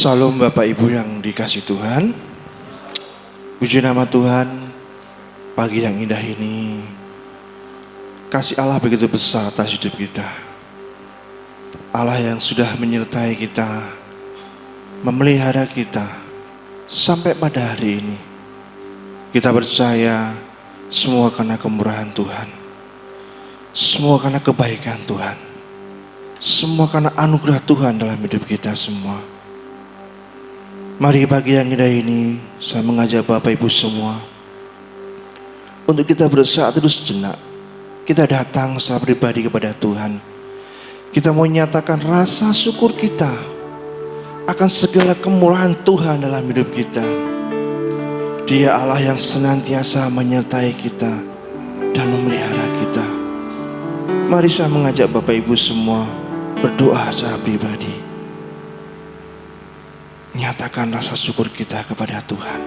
Salam Bapak Ibu yang dikasih Tuhan. Puji nama Tuhan, pagi yang indah ini kasih Allah begitu besar atas hidup kita. Allah yang sudah menyertai kita, memelihara kita sampai pada hari ini. Kita percaya semua karena kemurahan Tuhan, semua karena kebaikan Tuhan, semua karena anugerah Tuhan dalam hidup kita semua. Mari pagi yang indah ini saya mengajak Bapak Ibu semua untuk kita berusaha terus sejenak. Kita datang secara pribadi kepada Tuhan. Kita mau nyatakan rasa syukur kita akan segala kemurahan Tuhan dalam hidup kita. Dia Allah yang senantiasa menyertai kita dan memelihara kita. Mari saya mengajak Bapak Ibu semua berdoa secara pribadi. Nyatakan rasa syukur kita kepada Tuhan.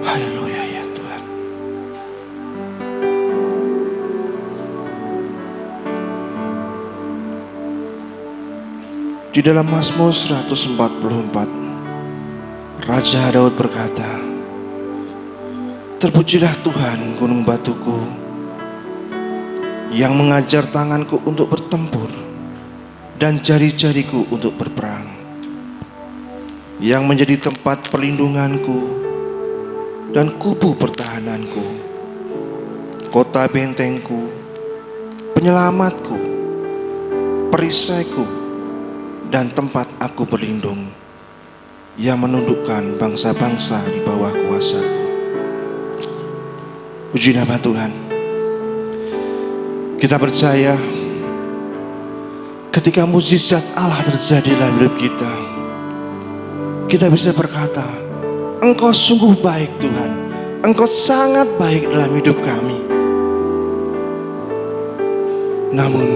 Haleluya ya Tuhan. Di dalam Mazmur 144, Raja Daud berkata, "Terpujilah Tuhan gunung batuku, yang mengajar tanganku untuk bertempur dan jari-jariku untuk berperang, yang menjadi tempat perlindunganku dan kubu pertahananku, kota bentengku, penyelamatku, perisaiku, dan tempat aku berlindung, yang menundukkan bangsa-bangsa di bawah kuasaku." Puji nama Tuhan. Kita percaya ketika mukjizat Allah terjadi dalam hidup kita, kita bisa berkata, "Engkau sungguh baik Tuhan, Engkau sangat baik dalam hidup kami." Namun,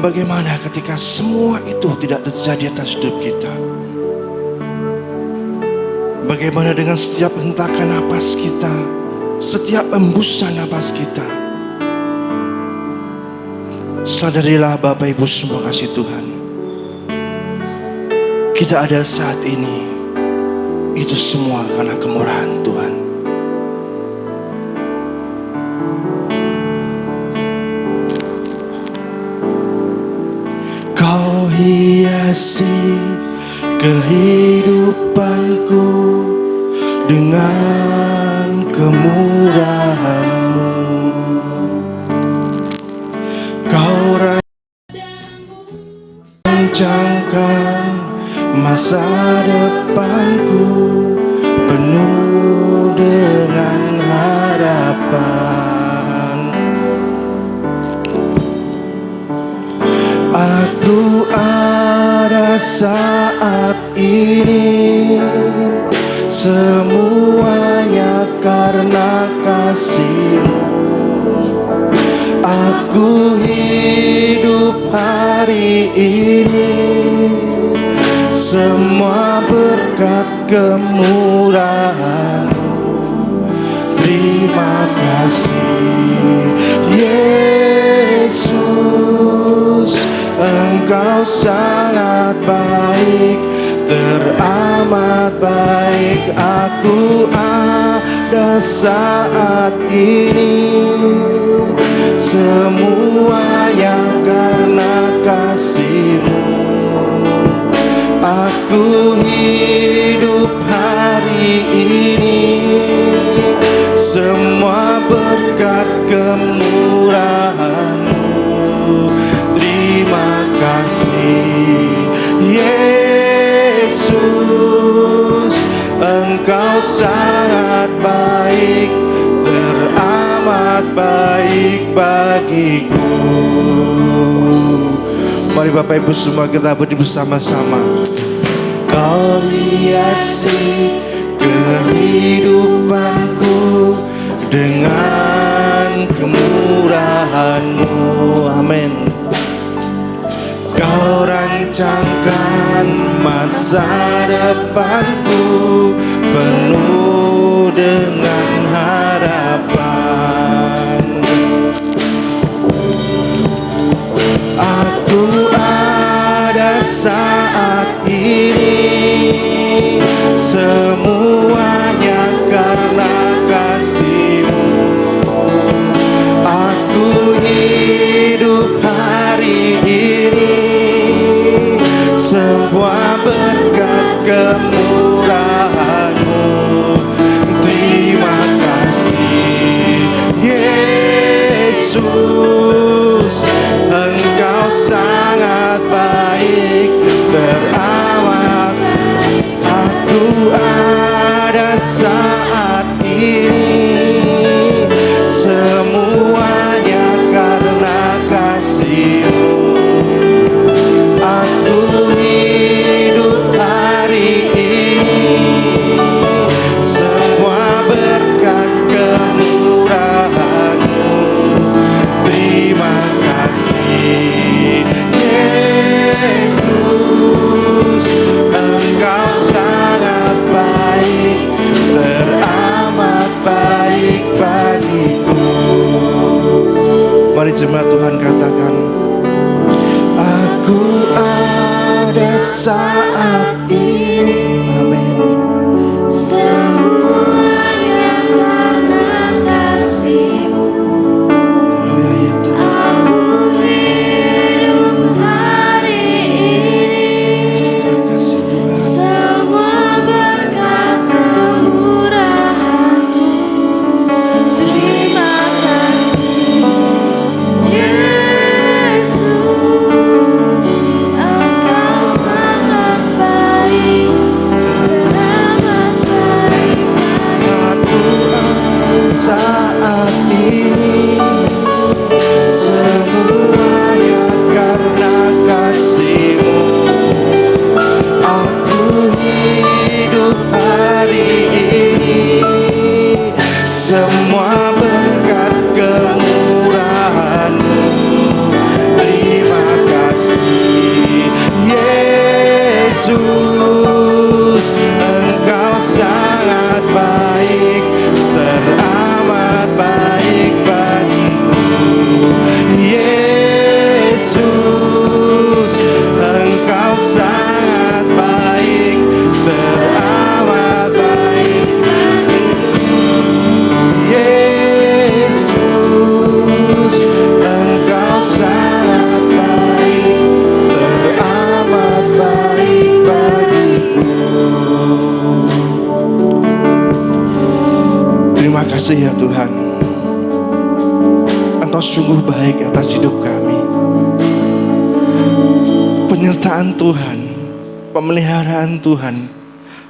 bagaimana ketika semua itu tidak terjadi atas hidup kita? Bagaimana dengan setiap hentakan napas kita, setiap embusan napas kita? Sadarilah Bapak Ibu semua kasih Tuhan, kita ada saat ini, itu semua karena kemurahan Tuhan. Kau hiasi kehidupanku dengan kemurahan-Mu. Rancangkan masa depanku penuh dengan harapan. Aku ada saat ini, semuanya karena kasih-Mu. Aku hidup hari ini, semua berkat kemurahan-Mu. Terima kasih Yesus, Engkau sangat baik, teramat baik. Aku ada saat ini, semuanya karena kasih-Mu. Aku hidup hari ini, semua berkat kemurahan-Mu. Terima kasih Yesus, Engkau sangat baik, teramat baik bagiku. Mari Bapak Ibu semua kita berdiri bersama-sama. Kau hiasi kehidupanku dengan kemurahan-Mu. Amin. Kau rancangkan masa depanku penuh dengan harapan. Aku saat ini, semuanya karena kasih-Mu. Aku hidup hari ini, semua berkat kemurahan-Mu. Terima kasih Yesus, Engkau sangat baik, teramat. Aku ada saat ini, semuanya karena kasih-Mu. Aku hidup hari ini, semua berkat kemurahan-Mu. Terima kasih Yesus, Engkau sangat baik, teramat baik bagiku. Mari jemaat Tuhan katakan, aku ada saat ini. Amin. Semuanya karena kasih-Mu. Haleluya ya Tuhan. Aku hidup hari ini, Terima kasih Tuhan. semua berkat kemurahan-Mu. Terima kasih Yesus, Engkau sangat baik, teramat baik. Aku saat ini, semuanya karena kasih-Mu. Aku hidup hari ini, semua berkat kemurahan-Mu. Terima kasih Yesus, Engkau sangat baik, teramat baik bagiku. Yesus, Engkau sangat baik, teramat baik bagiku. Yesus, Engkau sangat baik, teramat baik bagiku. Terima kasih ya Tuhan, Engkau sungguh baik atas hidup kami. Penyertaan Tuhan, pemeliharaan Tuhan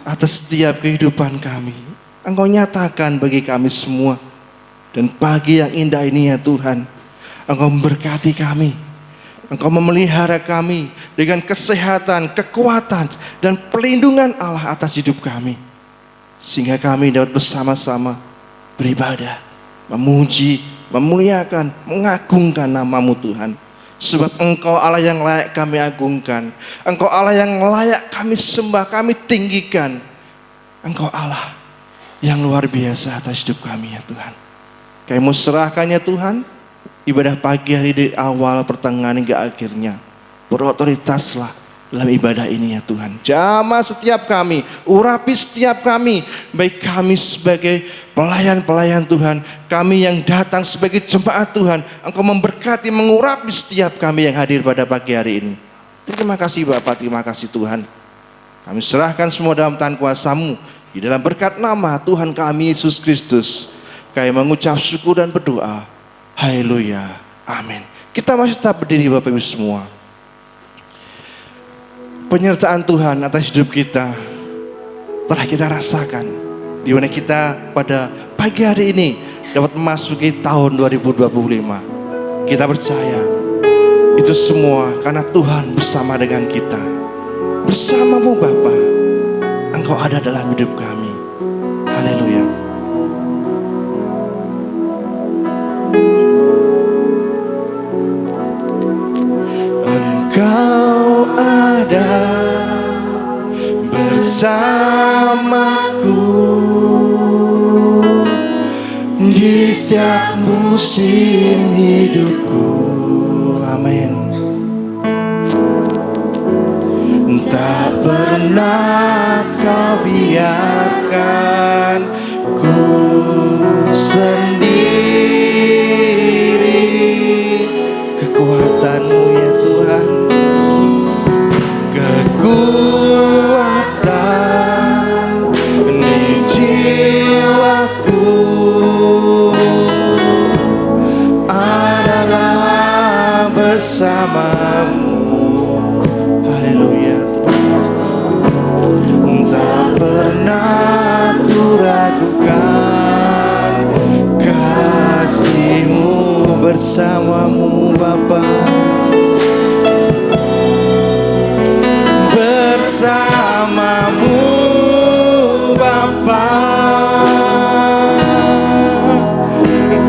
atas setiap kehidupan kami, Engkau nyatakan bagi kami semua. Dan pagi yang indah ini ya Tuhan, Engkau memberkati kami, Engkau memelihara kami dengan kesehatan, kekuatan, dan perlindungan Allah atas hidup kami, sehingga kami dapat bersama-sama beribadah, memuji, memuliakan, mengagungkan nama-Mu Tuhan. Sebab Engkau Allah yang layak kami agungkan, Engkau Allah yang layak kami sembah, kami tinggikan. Engkau Allah yang luar biasa atas hidup kami ya Tuhan. Kami mau serahkannya Tuhan, ibadah pagi hari dari awal, pertengahan hingga akhirnya. Berotoritaslah dalam ibadah ini ya Tuhan. Jamah setiap kami, urapi setiap kami, baik kami sebagai pelayan-pelayan Tuhan, kami yang datang sebagai jemaat Tuhan. Engkau memberkati, mengurapi setiap kami yang hadir pada pagi hari ini. Terima kasih Bapak, terima kasih Tuhan. Kami serahkan semua dalam tangan kuasa-Mu, di dalam berkat nama Tuhan kami Yesus Kristus. Kami mengucap syukur dan berdoa. Haleluya, amin. Kita masih tetap berdiri Bapak Ibu semua. Penyertaan Tuhan atas hidup kita telah kita rasakan, di mana kita pada pagi hari ini dapat memasuki tahun 2025. Kita percaya itu semua karena Tuhan bersama dengan kita. Bersama-Mu Bapa, Engkau ada dalam hidup kami. Haleluya. Engkau ada bersamaku di setiap musim hidupku. Amin. pernah kau biarkan ku sendiri. Kekuatan-Mu ya Tuhan, kekuatan di jiwaku adalah bersama-Mu. Haleluya. Tak pernah ku ragukan kasih-Mu bersama-Mu Bapa, bersama-Mu Bapa.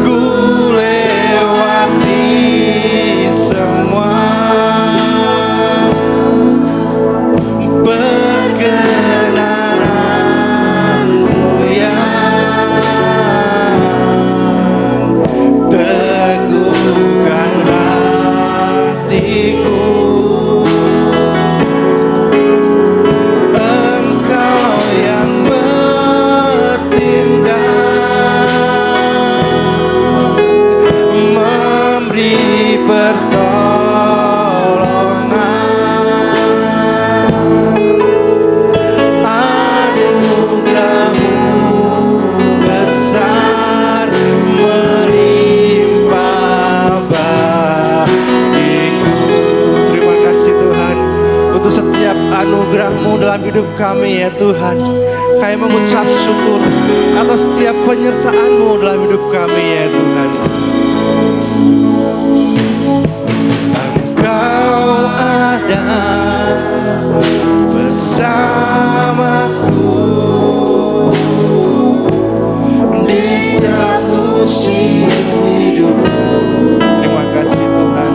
Ku lewati semua perkenanan-Mu yang teguhkan hatiku. Engkau yang bertindak, memberi pertolongan. Anugerah-Mu besar melimpah bagiku. Terima kasih Tuhan untuk setiap anugerah-Mu dalam hidup kami ya Tuhan. Kami mengucap syukur atas setiap penyertaan-Mu dalam hidup kami ya Tuhan. Engkau ada bersamaku di setiap musim hidup. Terima kasih Tuhan.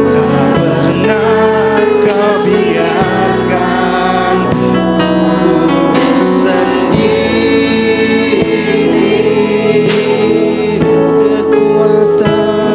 Tak pernah kau biarkan ku sendiri. Kekuatan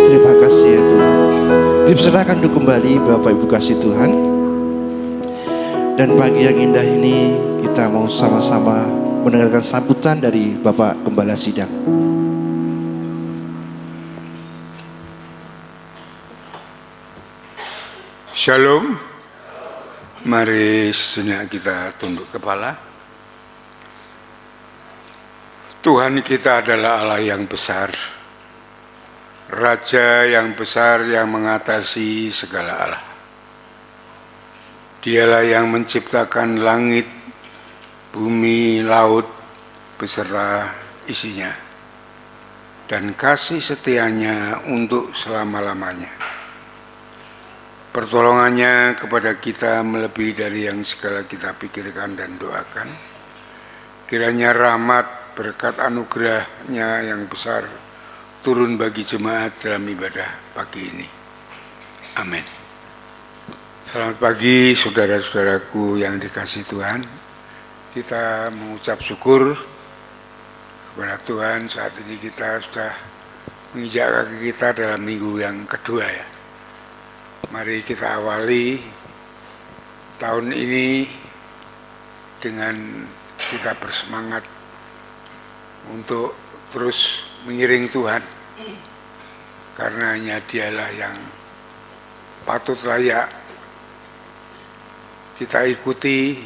Terima kasih ya Tuhan. Dipersilakan untuk kembali Bapak Ibu kasih Tuhan. Dan pagi yang indah ini kita mau sama-sama mendengarkan sambutan dari Bapak Gembala Sidang. Shalom. Mari sejenak kita tunduk kepala. Tuhan kita adalah Allah yang besar, Raja yang besar yang mengatasi segala Allah. Dialah yang menciptakan langit, bumi, laut, beserta isinya. Dan kasih setianya untuk selama-lamanya. Pertolongannya kepada kita melebihi dari yang segala kita pikirkan dan doakan. Kiranya rahmat, berkat anugerahnya yang besar turun bagi jemaat dalam ibadah pagi ini. Amin. Selamat pagi saudara-saudaraku yang dikasihi Tuhan. Kita mengucap syukur kepada Tuhan saat ini kita sudah menginjak kaki kita dalam minggu yang kedua ya. Mari kita awali tahun ini dengan kita bersemangat untuk terus mengiring Tuhan, karena hanya Dialah yang patut layak kita ikuti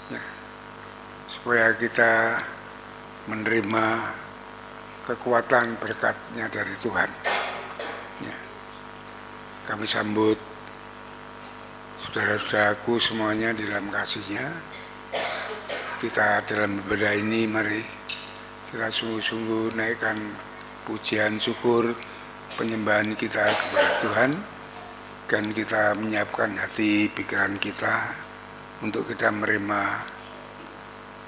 ya, supaya kita menerima kekuatan berkatnya dari Tuhan ya. Kami sambut saudara-saudaraku semuanya di dalam kasih-Nya. Kita dalam ibadah ini mari kita sungguh-sungguh naikkan pujian syukur penyembahan kita kepada Tuhan, dan kita menyiapkan hati pikiran kita untuk kita menerima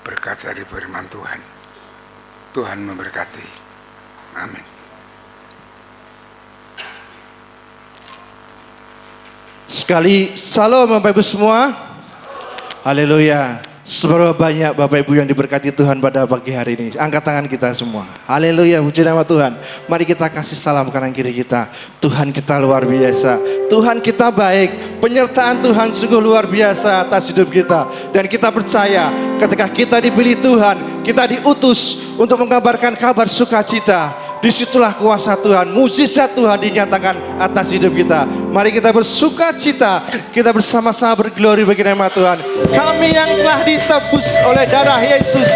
berkat dari firman Tuhan. Tuhan memberkati. Amin. Sekali salam Bapak Ibu semua. Haleluya. Seberapa banyak Bapak Ibu yang diberkati Tuhan pada pagi hari ini. Angkat tangan kita semua. Haleluya, puji nama Tuhan. Mari kita kasih salam kanan kiri kita. Tuhan kita luar biasa. Tuhan kita baik. Penyertaan Tuhan sungguh luar biasa atas hidup kita. Dan kita percaya ketika kita dipilih Tuhan, kita diutus untuk mengabarkan kabar sukacita. Disitulah kuasa Tuhan, mukjizat Tuhan dinyatakan atas hidup kita. Mari kita bersukacita, kita bersama-sama berglori bagi nama Tuhan. Kami yang telah ditebus oleh darah Yesus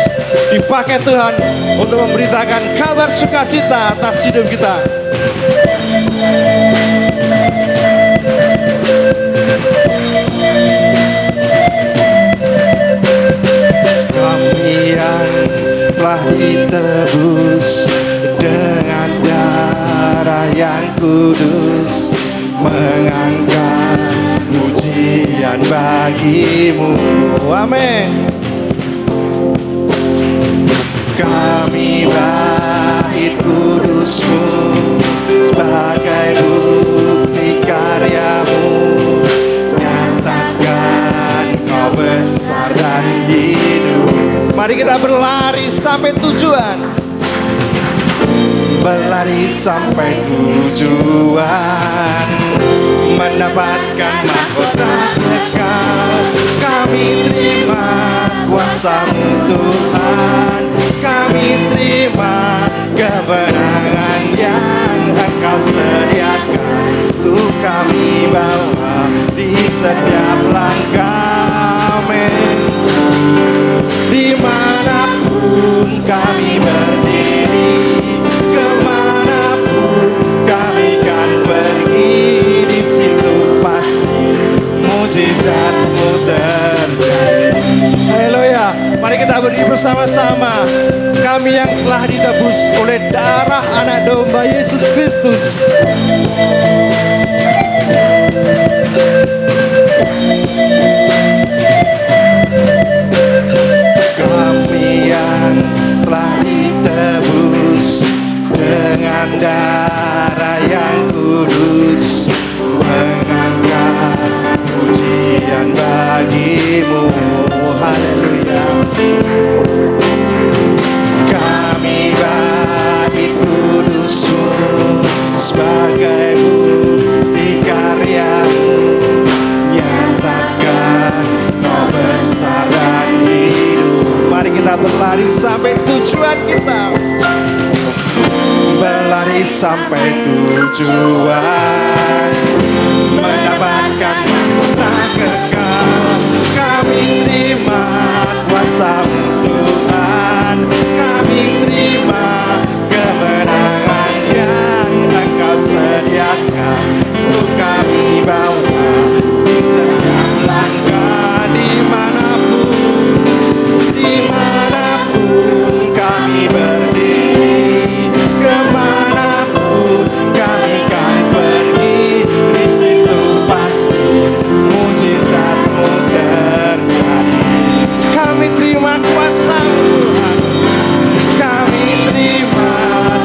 dipakai Tuhan untuk memberitakan kabar sukacita atas hidup kita. Kami yang telah ditebus dengan darah yang kudus, mengangkat pujian bagimu. Amin. Kami bait kudusmu sebagai bukti karyamu, nyatakan kau besar dan hidup. Mari kita berlari sampai tujuan. Berlari sampai tujuan, mendapatkan mahkota kekal. Kami terima kuasa-Mu Tuhan, kami terima kebenaran yang Engkau sediakan untuk kami bawa di setiap langkah. Amin. Dimanapun kami berdiri, kemanapun kami kan pergi, di situ pasti mukjizat-Mu terjadi. Haleluya. Mari kita berdiri bersama-sama. Kami yang telah ditebus oleh darah anak domba Yesus Kristus. Kami yang telah ditebus dengan darah yang kudus, mengangkat pujian bagi-Mu. Haleluya. Kami bait kudus kita berlari sampai tujuan kita. Berlari sampai tujuan, mendapatkan mahkota kekal. Kami terima kuasa-Mu Tuhan, kami terima kemenangan yang Engkau sediakan untuk kami bawa di setiap langkah. Dimanapun kami berdiri, kemanapun kami kan pergi, di situ pasti mujizat-Mu terjadi. Kami terima kuasa-Mu Tuhan, kami terima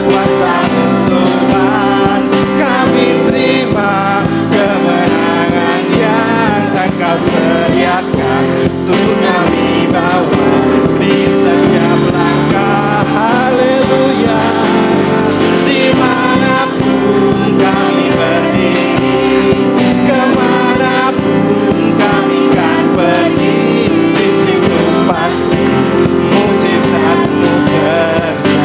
kuasa-Mu Tuhan, kami terima kemenangan yang Engkau sediakan untuk kami bawa di setiap langkah. Haleluya. Dimanapun kami berdiri, kemanapun kami kan pergi, di situ pasti mujizat-Mu terjadi.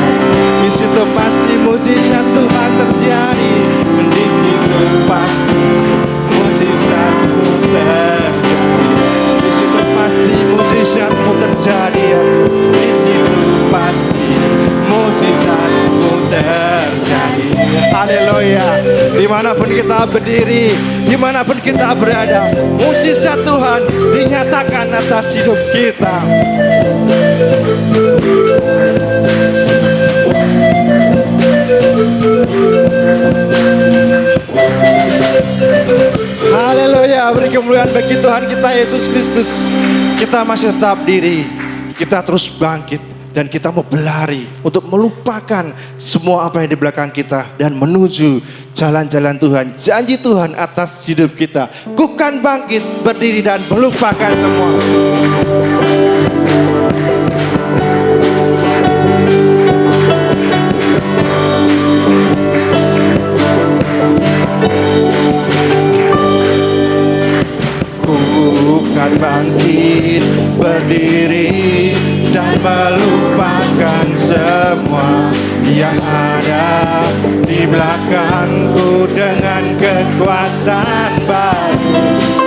Di situ pasti mujizat Tuhan terjadi. Di situ pasti mujizat-Mu terjadi. Di situ pasti mujizat-Mu terjadi. Di situ pasti mujizat-Mu terjadi. Haleluya. Dimanapun kita berdiri, dimanapun kita berada, mujizat Tuhan dinyatakan atas hidup kita. Haleluya, beri kemuliaan bagi Tuhan kita Yesus Kristus. Kita masih tetap diri, kita terus bangkit, dan kita mau berlari untuk melupakan semua apa yang di belakang kita dan menuju jalan-jalan Tuhan, janji Tuhan atas hidup kita. Bukan bangkit, berdiri dan melupakan semua. Bukan bangkit, berdiri dan melupakan semua yang ada di belakangku dengan kekuatan baru.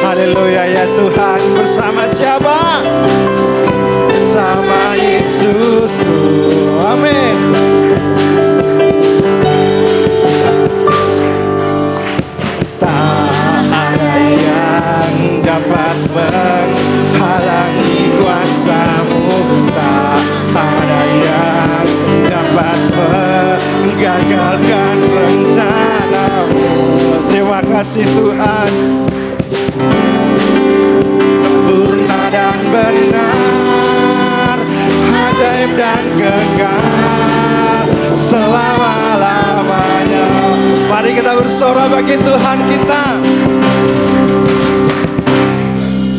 Haleluya ya Tuhan. Bersama siapa? Bersama Yesusku. Amin. Tak ada yang dapat menghalangi kuasa-Mu, tak ada yang dapat menggagalkan rencana-Mu. Terima kasih Tuhan, sempurna dan benar, ajaib dan kekal selama-lamanya. Mari kita bersorak bagi Tuhan kita.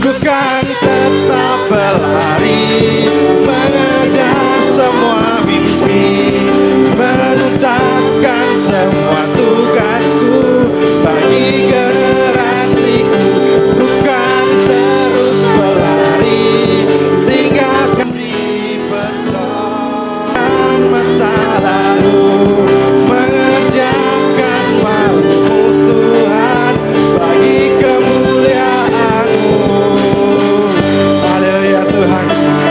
Bukan tetap berlari, mengejar semua mimpi, menuntaskan semua tugasku bagi generasiku. Bukan terus berlari, tinggalkan di pertolongan masa lalu, mengerjakan mau-Mu Tuhan bagi kemuliaan-Mu. Haleluya Tuhan.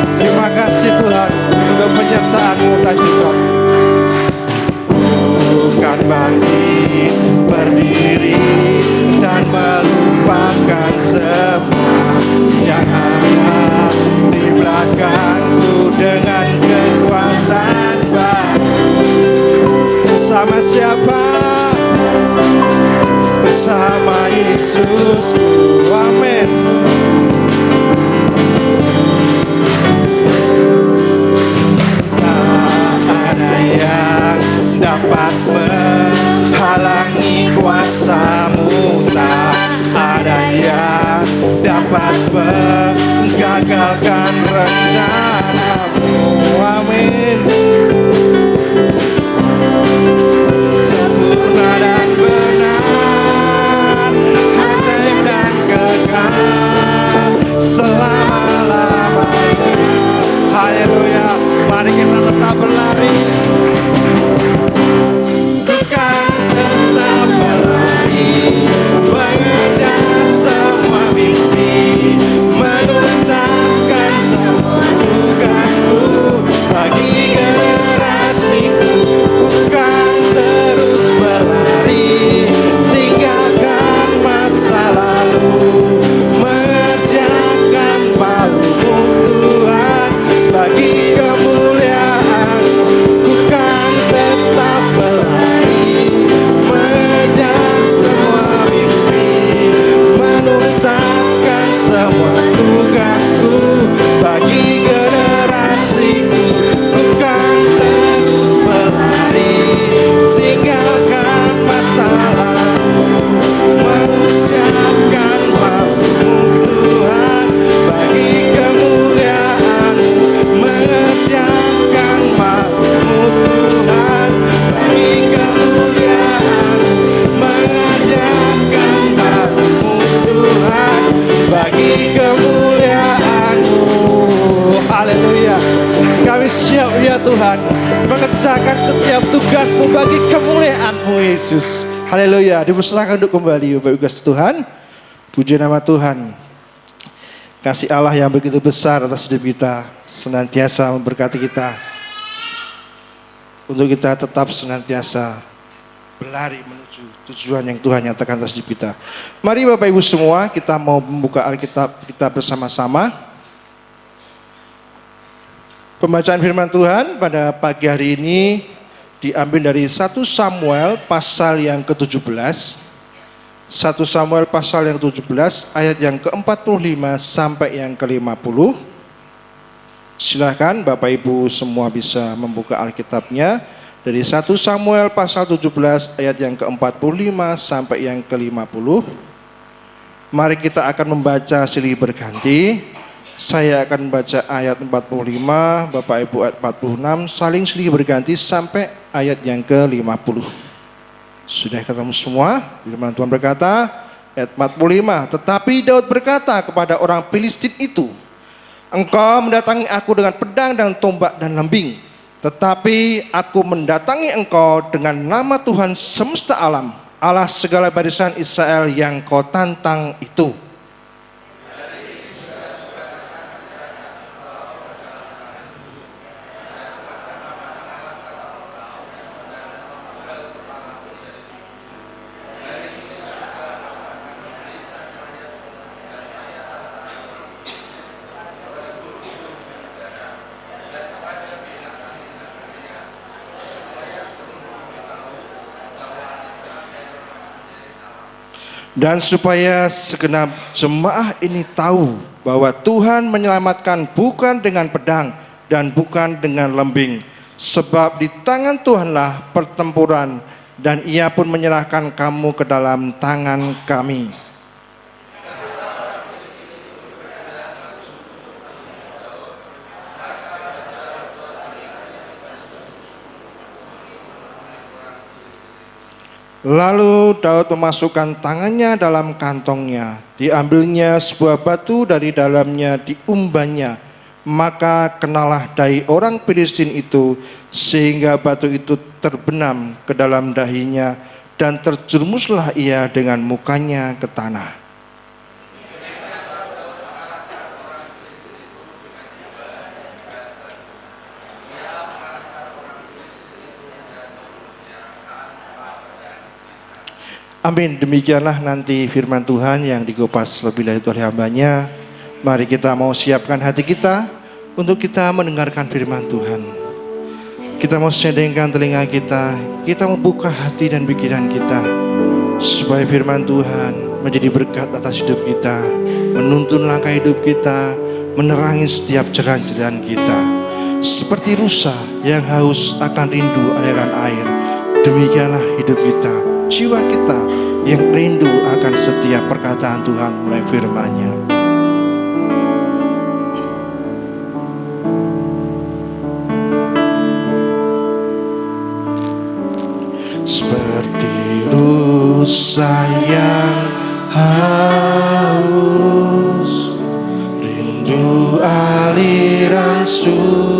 Haleluya. Kami siap ya Tuhan mengerjakan setiap tugasmu bagi kemuliaan-Mu Yesus. Haleluya. Dipersilakan untuk kembali Bapak Ibu Tuhan. Puji nama Tuhan. Kasih Allah yang begitu besar atas hidup kita senantiasa memberkati kita. Untuk kita tetap senantiasa berlari menuju tujuan yang Tuhan nyatakan atas hidup kita. Mari Bapak Ibu semua, kita mau membuka Alkitab kita bersama-sama. Pembacaan firman Tuhan pada pagi hari ini diambil dari 1 Samuel pasal yang ke-17. 1 Samuel pasal yang ke-17 ayat yang ke-45 sampai yang ke-50. Silakan Bapak Ibu semua bisa membuka Alkitabnya dari 1 Samuel pasal 17 ayat yang ke-45 sampai yang ke-50. Mari kita akan membaca silih berganti. Saya akan membaca ayat 45, Bapak Ibu ayat 46, saling silih berganti sampai ayat yang ke-50. Sudah ketemu semua? Firman Tuhan berkata, ayat 45, tetapi Daud berkata kepada orang Filistin itu, engkau mendatangi aku dengan pedang dan tombak dan lembing, tetapi aku mendatangi engkau dengan nama Tuhan semesta alam, Allah segala barisan Israel yang kau tantang itu. Dan supaya segenap jemaah ini tahu bahwa Tuhan menyelamatkan bukan dengan pedang dan bukan dengan lembing. Sebab di tangan Tuhanlah pertempuran dan Ia pun menyerahkan kamu ke dalam tangan kami. Lalu Daud memasukkan tangannya dalam kantongnya, diambilnya sebuah batu dari dalamnya, diumbannya, maka kenalah dahi orang Filistin itu, sehingga batu itu terbenam ke dalam dahinya, dan terjerumuslah ia dengan mukanya ke tanah. Amin. Demikianlah nanti firman Tuhan yang dikupas lebih lanjut oleh hambanya. Mari kita mau siapkan hati kita untuk kita mendengarkan firman Tuhan. Kita mau sedengkan telinga kita mau buka hati dan pikiran kita, supaya firman Tuhan menjadi berkat atas hidup kita, menuntun langkah hidup kita, menerangi setiap jalan-jalan kita. Seperti rusa yang haus akan rindu aliran air, demikianlah hidup kita, jiwa kita yang rindu akan setiap perkataan Tuhan melalui firman-Nya. Seperti rusa yang haus, rindu aliran sungaimu.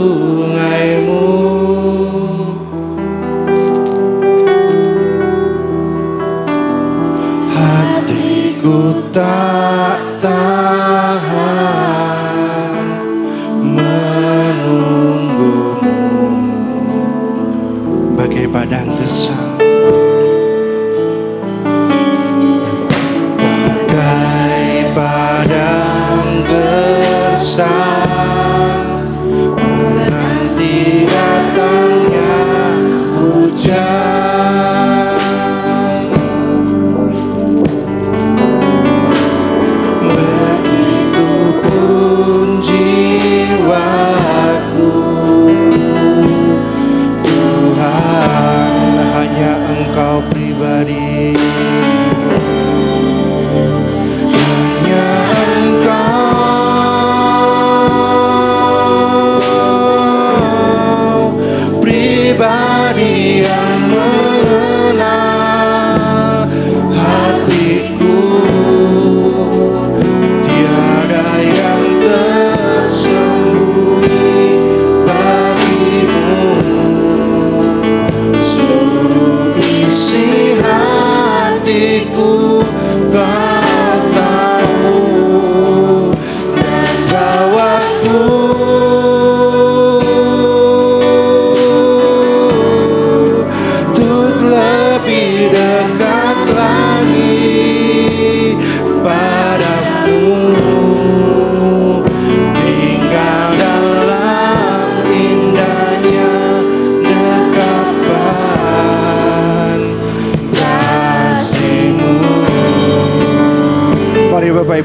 Hatiku tak tahan menunggumu, bagai padang gersang, bagai padang gersang, menanti datangnya hujan. Engkau pribadi, hanya Engkau pribadi yang mengenal hatiku. Tiada yang tersembunyi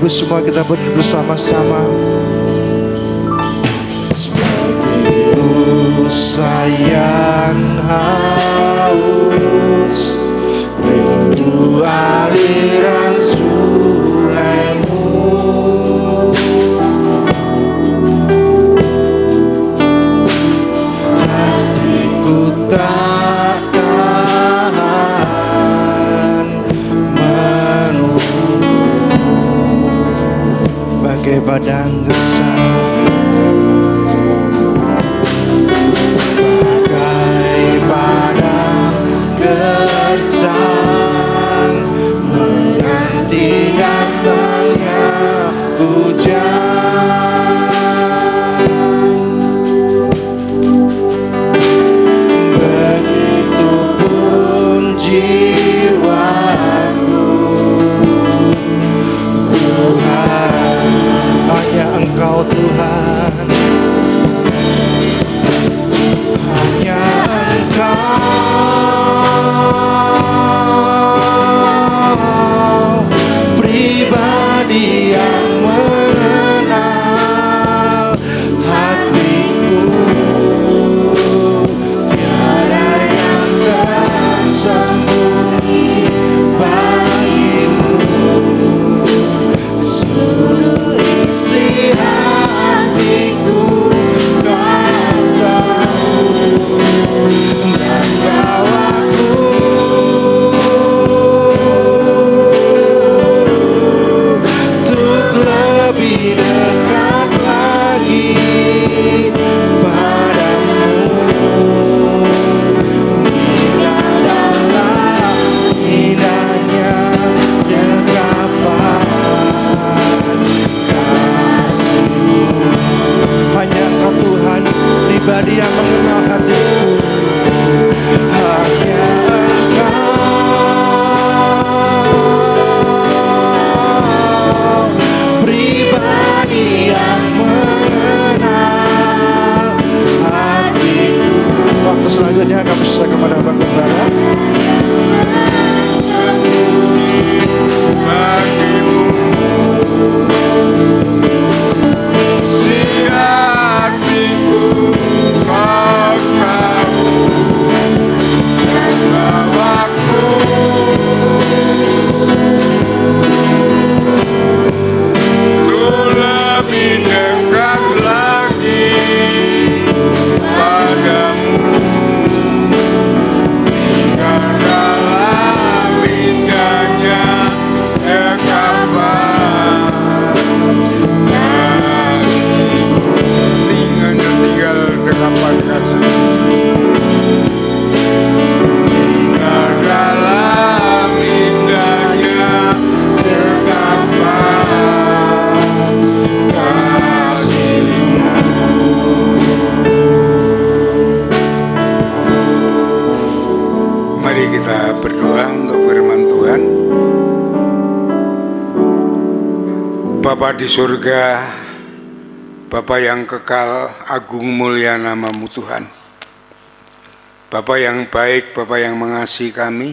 Ibu semua kita berdiri bersama-sama. Seperti sayang haus, rindu aliran sulaimu. Hatiku tak tahan menunggu, bagai padang gersang, bagai padang gersang, menanti datangnya hujan. Begitupun jiwaku, Tuhan, hanya Engkau Tuhan, hanya Engkau pribadi yang mengenal hatiku. Tiada yang tersembunyi bagimu, seluruh isi hatiku Kau tahu, dan bawaku untuk lebih dekat lagi padamu. Indah dalam indahnya dekapan kasih-Mu. Hanya Engkau Tuhan, pribadi yang mengenal hatiku. Hanya Engkau pribadi yang mengenal hatiku. Waktu selanjutnya kami serahkan kepada Bapak Gembala. Bagimu si hatiku Kau tahu, dan bawaku untuk lebih dekat lagi padamu. Hingga dalam indahnya dekapan kasih-Mu. Tinggal dekapan kasih-Mu. Hingga dalam indahnya dekapan kasih-Mu. Mari kita berdoa untuk firman Tuhan. Bapa di surga, Bapa yang kekal, agung mulia nama-Mu Tuhan. Bapa yang baik, Bapa yang mengasihi kami,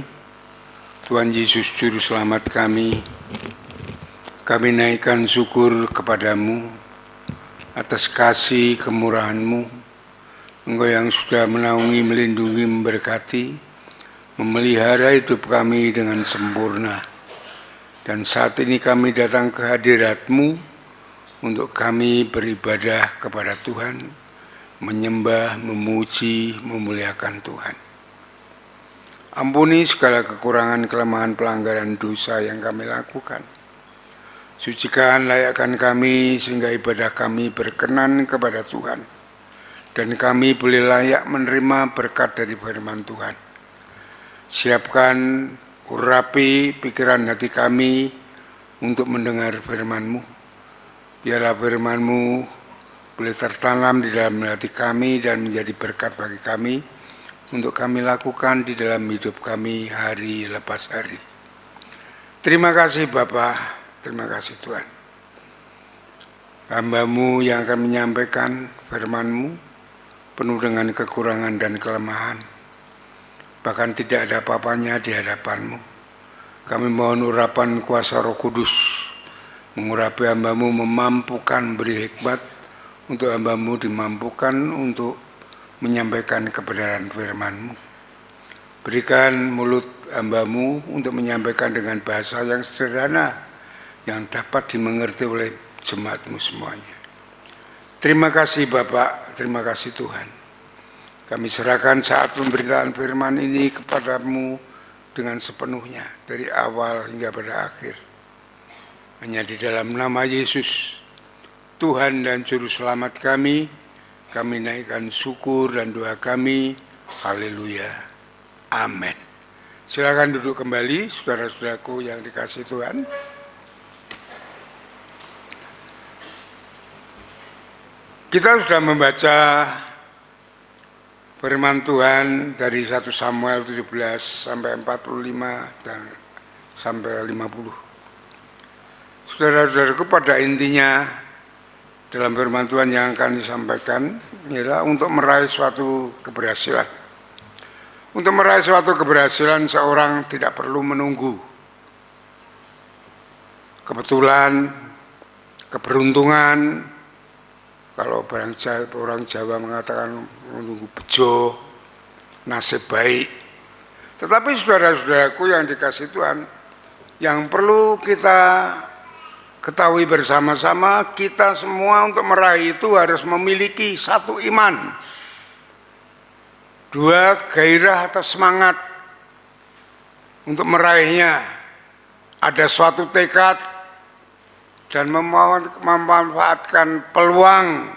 Tuhan Yesus Juru Selamat kami naikkan syukur kepada-Mu atas kasih kemurahan-Mu. Engkau yang sudah menaungi, melindungi, memberkati, memelihara hidup kami dengan sempurna. Dan saat ini kami datang ke hadirat-Mu untuk kami beribadah kepada Tuhan, menyembah, memuji, memuliakan Tuhan. Ampuni segala kekurangan, kelemahan, pelanggaran dosa yang kami lakukan. Sucikan, layakkan kami sehingga ibadah kami berkenan kepada Tuhan, dan kami boleh layak menerima berkat dari firman Tuhan. Siapkan, urapi pikiran hati kami untuk mendengar firman-Mu. Biarlah firman-Mu boleh tertanam di dalam hati kami dan menjadi berkat bagi kami untuk kami lakukan di dalam hidup kami hari lepas hari. Terima kasih Bapa, terima kasih Tuhan. Hamba-Mu yang akan menyampaikan firman-Mu penuh dengan kekurangan dan kelemahan. Bahkan tidak ada apa-apanya di hadapan-Mu. Kami mohon urapan kuasa Roh Kudus Mengurapi hamba-Mu, memampukan, beri hikmat untuk hamba-Mu, dimampukan untuk menyampaikan kebenaran firman-Mu. Berikan mulut hamba-Mu untuk menyampaikan dengan bahasa yang sederhana, yang dapat dimengerti oleh jemaat-Mu semuanya. Terima kasih Bapak, terima kasih Tuhan. Kami serahkan saat pemberitaan firman ini kepadamu dengan sepenuhnya, dari awal hingga pada akhir. Hanya di dalam nama Yesus, Tuhan dan Juru Selamat kami naikkan syukur dan doa kami. Haleluya. Amin. Silakan duduk kembali, saudara-saudaraku yang dikasihi Tuhan. Kita sudah membaca firman Tuhan dari 1 Samuel 17 sampai 45 dan sampai 50. Saudara-saudaraku, pada intinya dalam firman Tuhan yang akan disampaikan ialah untuk meraih suatu keberhasilan. Untuk meraih suatu keberhasilan, seorang tidak perlu menunggu kebetulan, keberuntungan. Kalau orang Jawa mengatakan menunggu bejo, nasib baik. Tetapi saudara-saudaraku yang dikasihi Tuhan, yang perlu kita ketahui bersama-sama, kita semua untuk meraih itu harus memiliki satu iman, dua gairah atau semangat untuk meraihnya, ada suatu tekad dan memanfaatkan peluang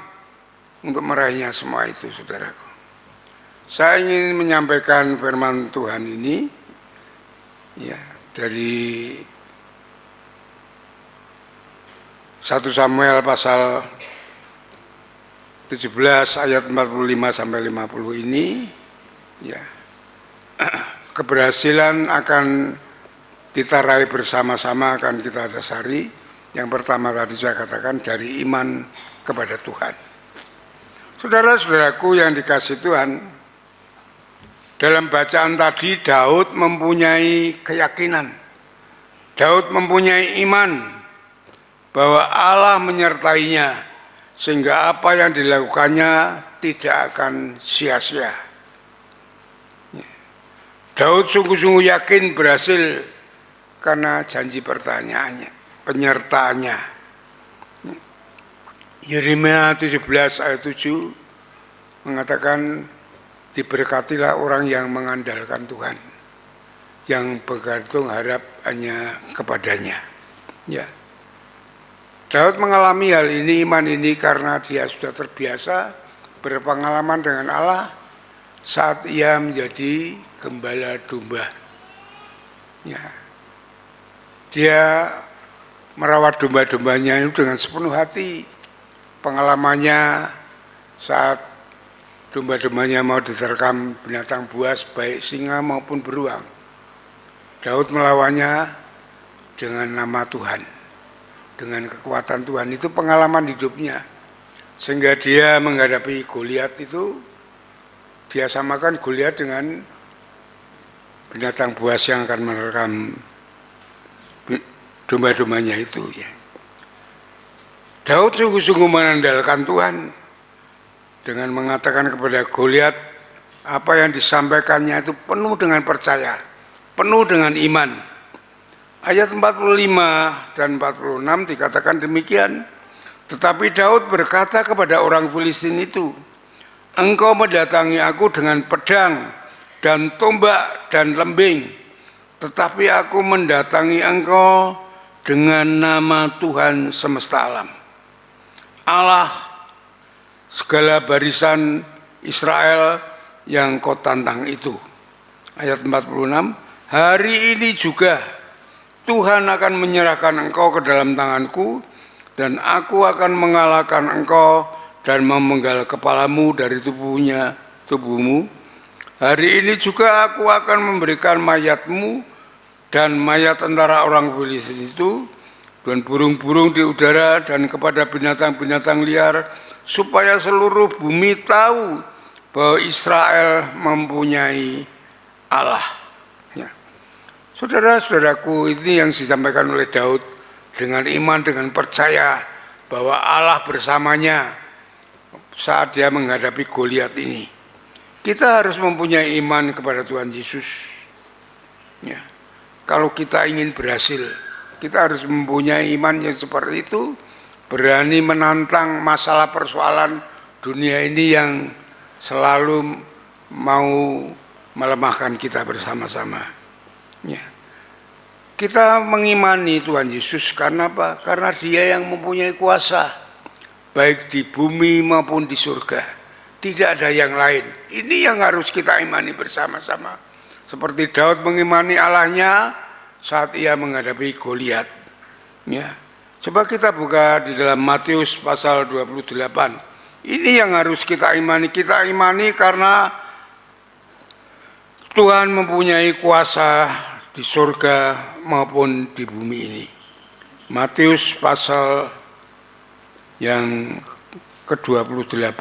untuk meraihnya semua itu, saudaraku. Saya ingin menyampaikan firman Tuhan ini ya, dari 1 Samuel pasal 17 ayat 45 sampai 50 ini ya. Keberhasilan akan kita raih bersama-sama, akan kita dasari. Yang pertama tadi saya katakan dari iman kepada Tuhan. Saudara-saudaraku yang dikasihi Tuhan, dalam bacaan tadi Daud mempunyai keyakinan, Daud mempunyai iman bahwa Allah menyertainya sehingga apa yang dilakukannya tidak akan sia-sia. Daud sungguh-sungguh yakin berhasil karena janji penyertaannya. Yeremia 17 ayat 7 mengatakan, diberkatilah orang yang mengandalkan Tuhan, yang bergantung harap hanya kepadanya. Ya. Daud mengalami hal ini, iman ini, karena dia sudah terbiasa berpengalaman dengan Allah saat ia menjadi gembala domba. Ya. Dia merawat domba-dombanya itu dengan sepenuh hati. Pengalamannya saat domba-dombanya mau diterkam binatang buas, baik singa maupun beruang, Daud melawannya dengan nama Tuhan, dengan kekuatan Tuhan. Itu pengalaman hidupnya, sehingga dia menghadapi Goliat itu, dia samakan Goliat dengan binatang buas yang akan menerkam domba-dombanya itu ya. Daud sungguh-sungguh mengandalkan Tuhan dengan mengatakan kepada Goliat, apa yang disampaikannya itu penuh dengan percaya, penuh dengan iman. Ayat 45 dan 46 dikatakan demikian. Tetapi Daud berkata kepada orang Filistin itu, engkau mendatangi aku dengan pedang dan tombak dan lembing, tetapi aku mendatangi engkau dengan nama Tuhan semesta alam, Allah segala barisan Israel yang kau tantang itu. Ayat 46, hari ini juga Tuhan akan menyerahkan engkau ke dalam tanganku, dan aku akan mengalahkan engkau dan memenggal kepalamu dari tubuhmu. Hari ini juga aku akan memberikan mayatmu dan mayat antara orang Filistin itu, dan burung-burung di udara, dan kepada binatang-binatang liar, supaya seluruh bumi tahu bahwa Israel mempunyai Allah. Ya. Saudara-saudaraku, ini yang disampaikan oleh Daud dengan iman, dengan percaya bahwa Allah bersamanya saat dia menghadapi Goliat ini. Kita harus mempunyai iman kepada Tuhan Yesus. Ya. Kalau kita ingin berhasil, kita harus mempunyai iman yang seperti itu, berani menantang masalah persoalan dunia ini yang selalu mau melemahkan kita bersama-sama. Ya. Kita mengimani Tuhan Yesus karena apa? Karena Dia yang mempunyai kuasa, baik di bumi maupun di surga. Tidak ada yang lain. Ini yang harus kita imani bersama-sama. Seperti Daud mengimani Allahnya saat ia menghadapi Goliat. Ya. Coba kita buka di dalam Matius pasal 28. Ini yang harus kita imani. Kita imani karena Tuhan mempunyai kuasa di surga maupun di bumi ini. Matius pasal yang ke-28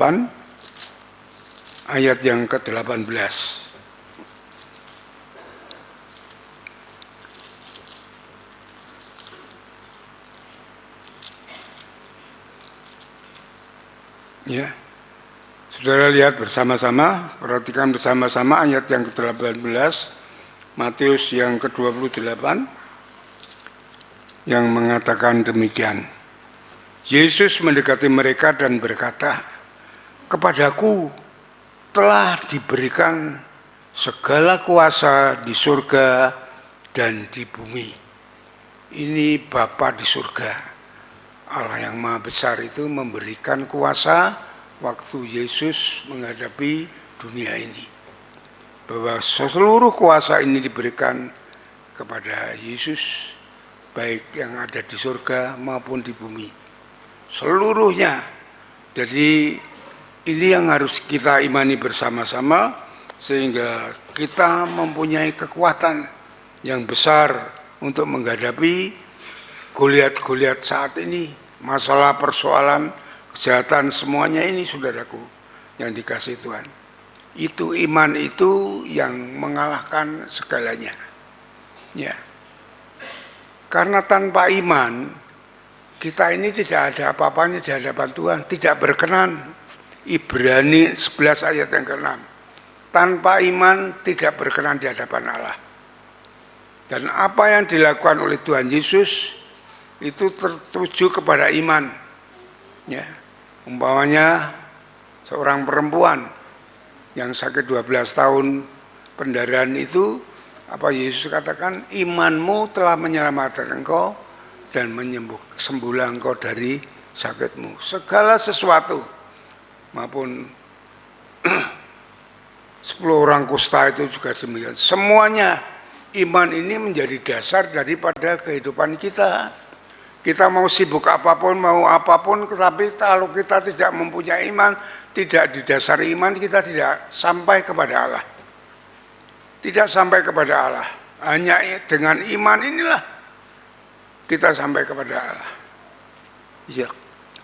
ayat yang ke-18. Ya. Saudara lihat bersama-sama, perhatikan bersama-sama ayat yang ke-18 Matius yang ke-28 yang mengatakan demikian. Yesus mendekati mereka dan berkata, "Kepadaku telah diberikan segala kuasa di surga dan di bumi." Ini Bapa di surga. Allah yang Maha Besar itu memberikan kuasa waktu Yesus menghadapi dunia ini. Bahwa seluruh kuasa ini diberikan kepada Yesus, baik yang ada di surga maupun di bumi. Seluruhnya. Jadi ini yang harus kita imani bersama-sama, sehingga kita mempunyai kekuatan yang besar untuk menghadapi Goliat-Goliat saat ini. Masalah, persoalan, kejahatan, semuanya ini saudaraku yang dikasihi Tuhan. Itu iman itu yang mengalahkan segalanya. Ya. Karena tanpa iman kita ini tidak ada apa-apanya di hadapan Tuhan, tidak berkenan. Ibrani 11 ayat yang ke-6. Tanpa iman tidak berkenan di hadapan Allah. Dan apa yang dilakukan oleh Tuhan Yesus itu tertuju kepada iman. Ya. Umpamanya seorang perempuan yang sakit 12 tahun pendarahan itu, apa Yesus katakan, imanmu telah menyelamatkan engkau dan sembuhlah engkau dari sakitmu. Segala sesuatu maupun 10 orang kusta itu juga demikian. Semuanya iman ini menjadi dasar daripada kehidupan kita. Kita mau sibuk apapun, mau apapun, tetapi kalau kita tidak mempunyai iman, tidak didasari iman, kita tidak sampai kepada Allah. Tidak sampai kepada Allah. Hanya dengan iman inilah kita sampai kepada Allah. Ya,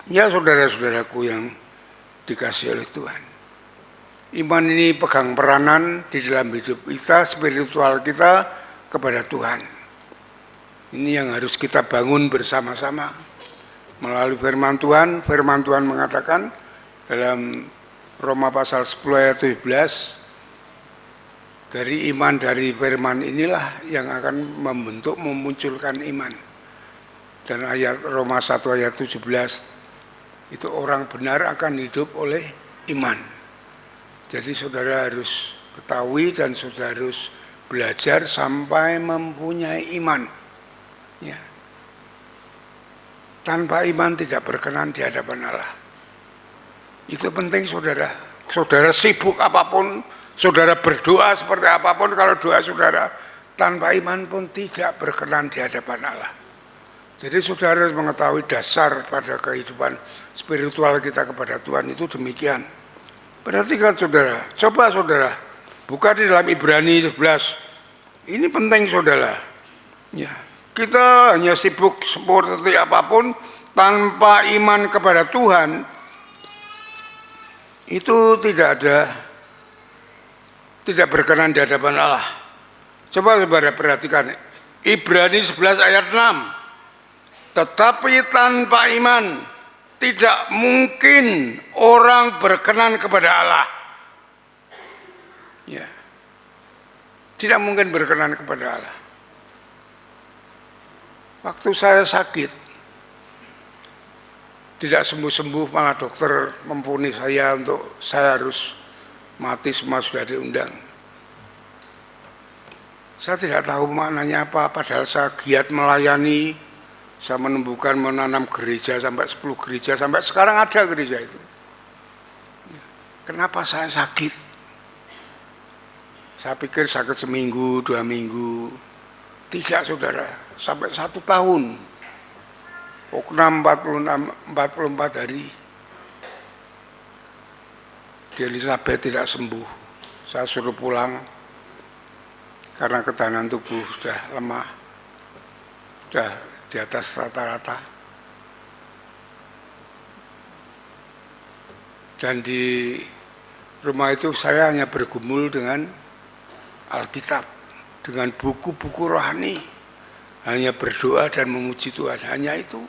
ya saudara-saudaraku yang dikasihi oleh Tuhan. Iman ini pegang peranan di dalam hidup kita, spiritual kita kepada Tuhan. Ini yang harus kita bangun bersama-sama melalui firman Tuhan. Firman Tuhan mengatakan dalam Roma pasal 10 ayat 17, dari iman dari firman inilah yang akan membentuk, memunculkan iman. Dan ayat Roma 1 ayat 17, itu orang benar akan hidup oleh iman. Jadi saudara harus ketahui dan saudara harus belajar sampai mempunyai iman. Ya. Tanpa iman tidak berkenan di hadapan Allah. Itu penting saudara. Saudara sibuk apapun, saudara berdoa seperti apapun, kalau doa saudara tanpa iman pun tidak berkenan di hadapan Allah. Jadi saudara harus mengetahui dasar pada kehidupan spiritual kita kepada Tuhan itu demikian. Perhatikan saudara, coba saudara buka di dalam Ibrani 11. Ini penting saudara. Ya. Kita hanya sibuk seperti apapun tanpa iman kepada Tuhan, itu tidak berkenan di hadapan Allah. Coba saudara perhatikan Ibrani 11 ayat 6. Tetapi tanpa iman tidak mungkin orang berkenan kepada Allah. Ya. Tidak mungkin berkenan kepada Allah. Waktu saya sakit, tidak sembuh-sembuh, malah dokter mempunyai saya untuk saya harus mati, semua sudah diundang. Saya tidak tahu maknanya apa, padahal saya giat melayani, saya menemukan menanam gereja sampai 10 gereja, sampai sekarang ada gereja itu. Kenapa saya sakit? Saya pikir sakit seminggu, 2 minggu. Tidak, saudara, sampai 1 tahun. Pokoknya 44 hari. Di Elizabeth tidak sembuh. Saya suruh pulang karena ketahanan tubuh sudah lemah, sudah di atas rata-rata. Dan di rumah itu saya hanya bergumul dengan Alkitab, dengan buku-buku rohani, hanya berdoa dan memuji Tuhan, hanya itu.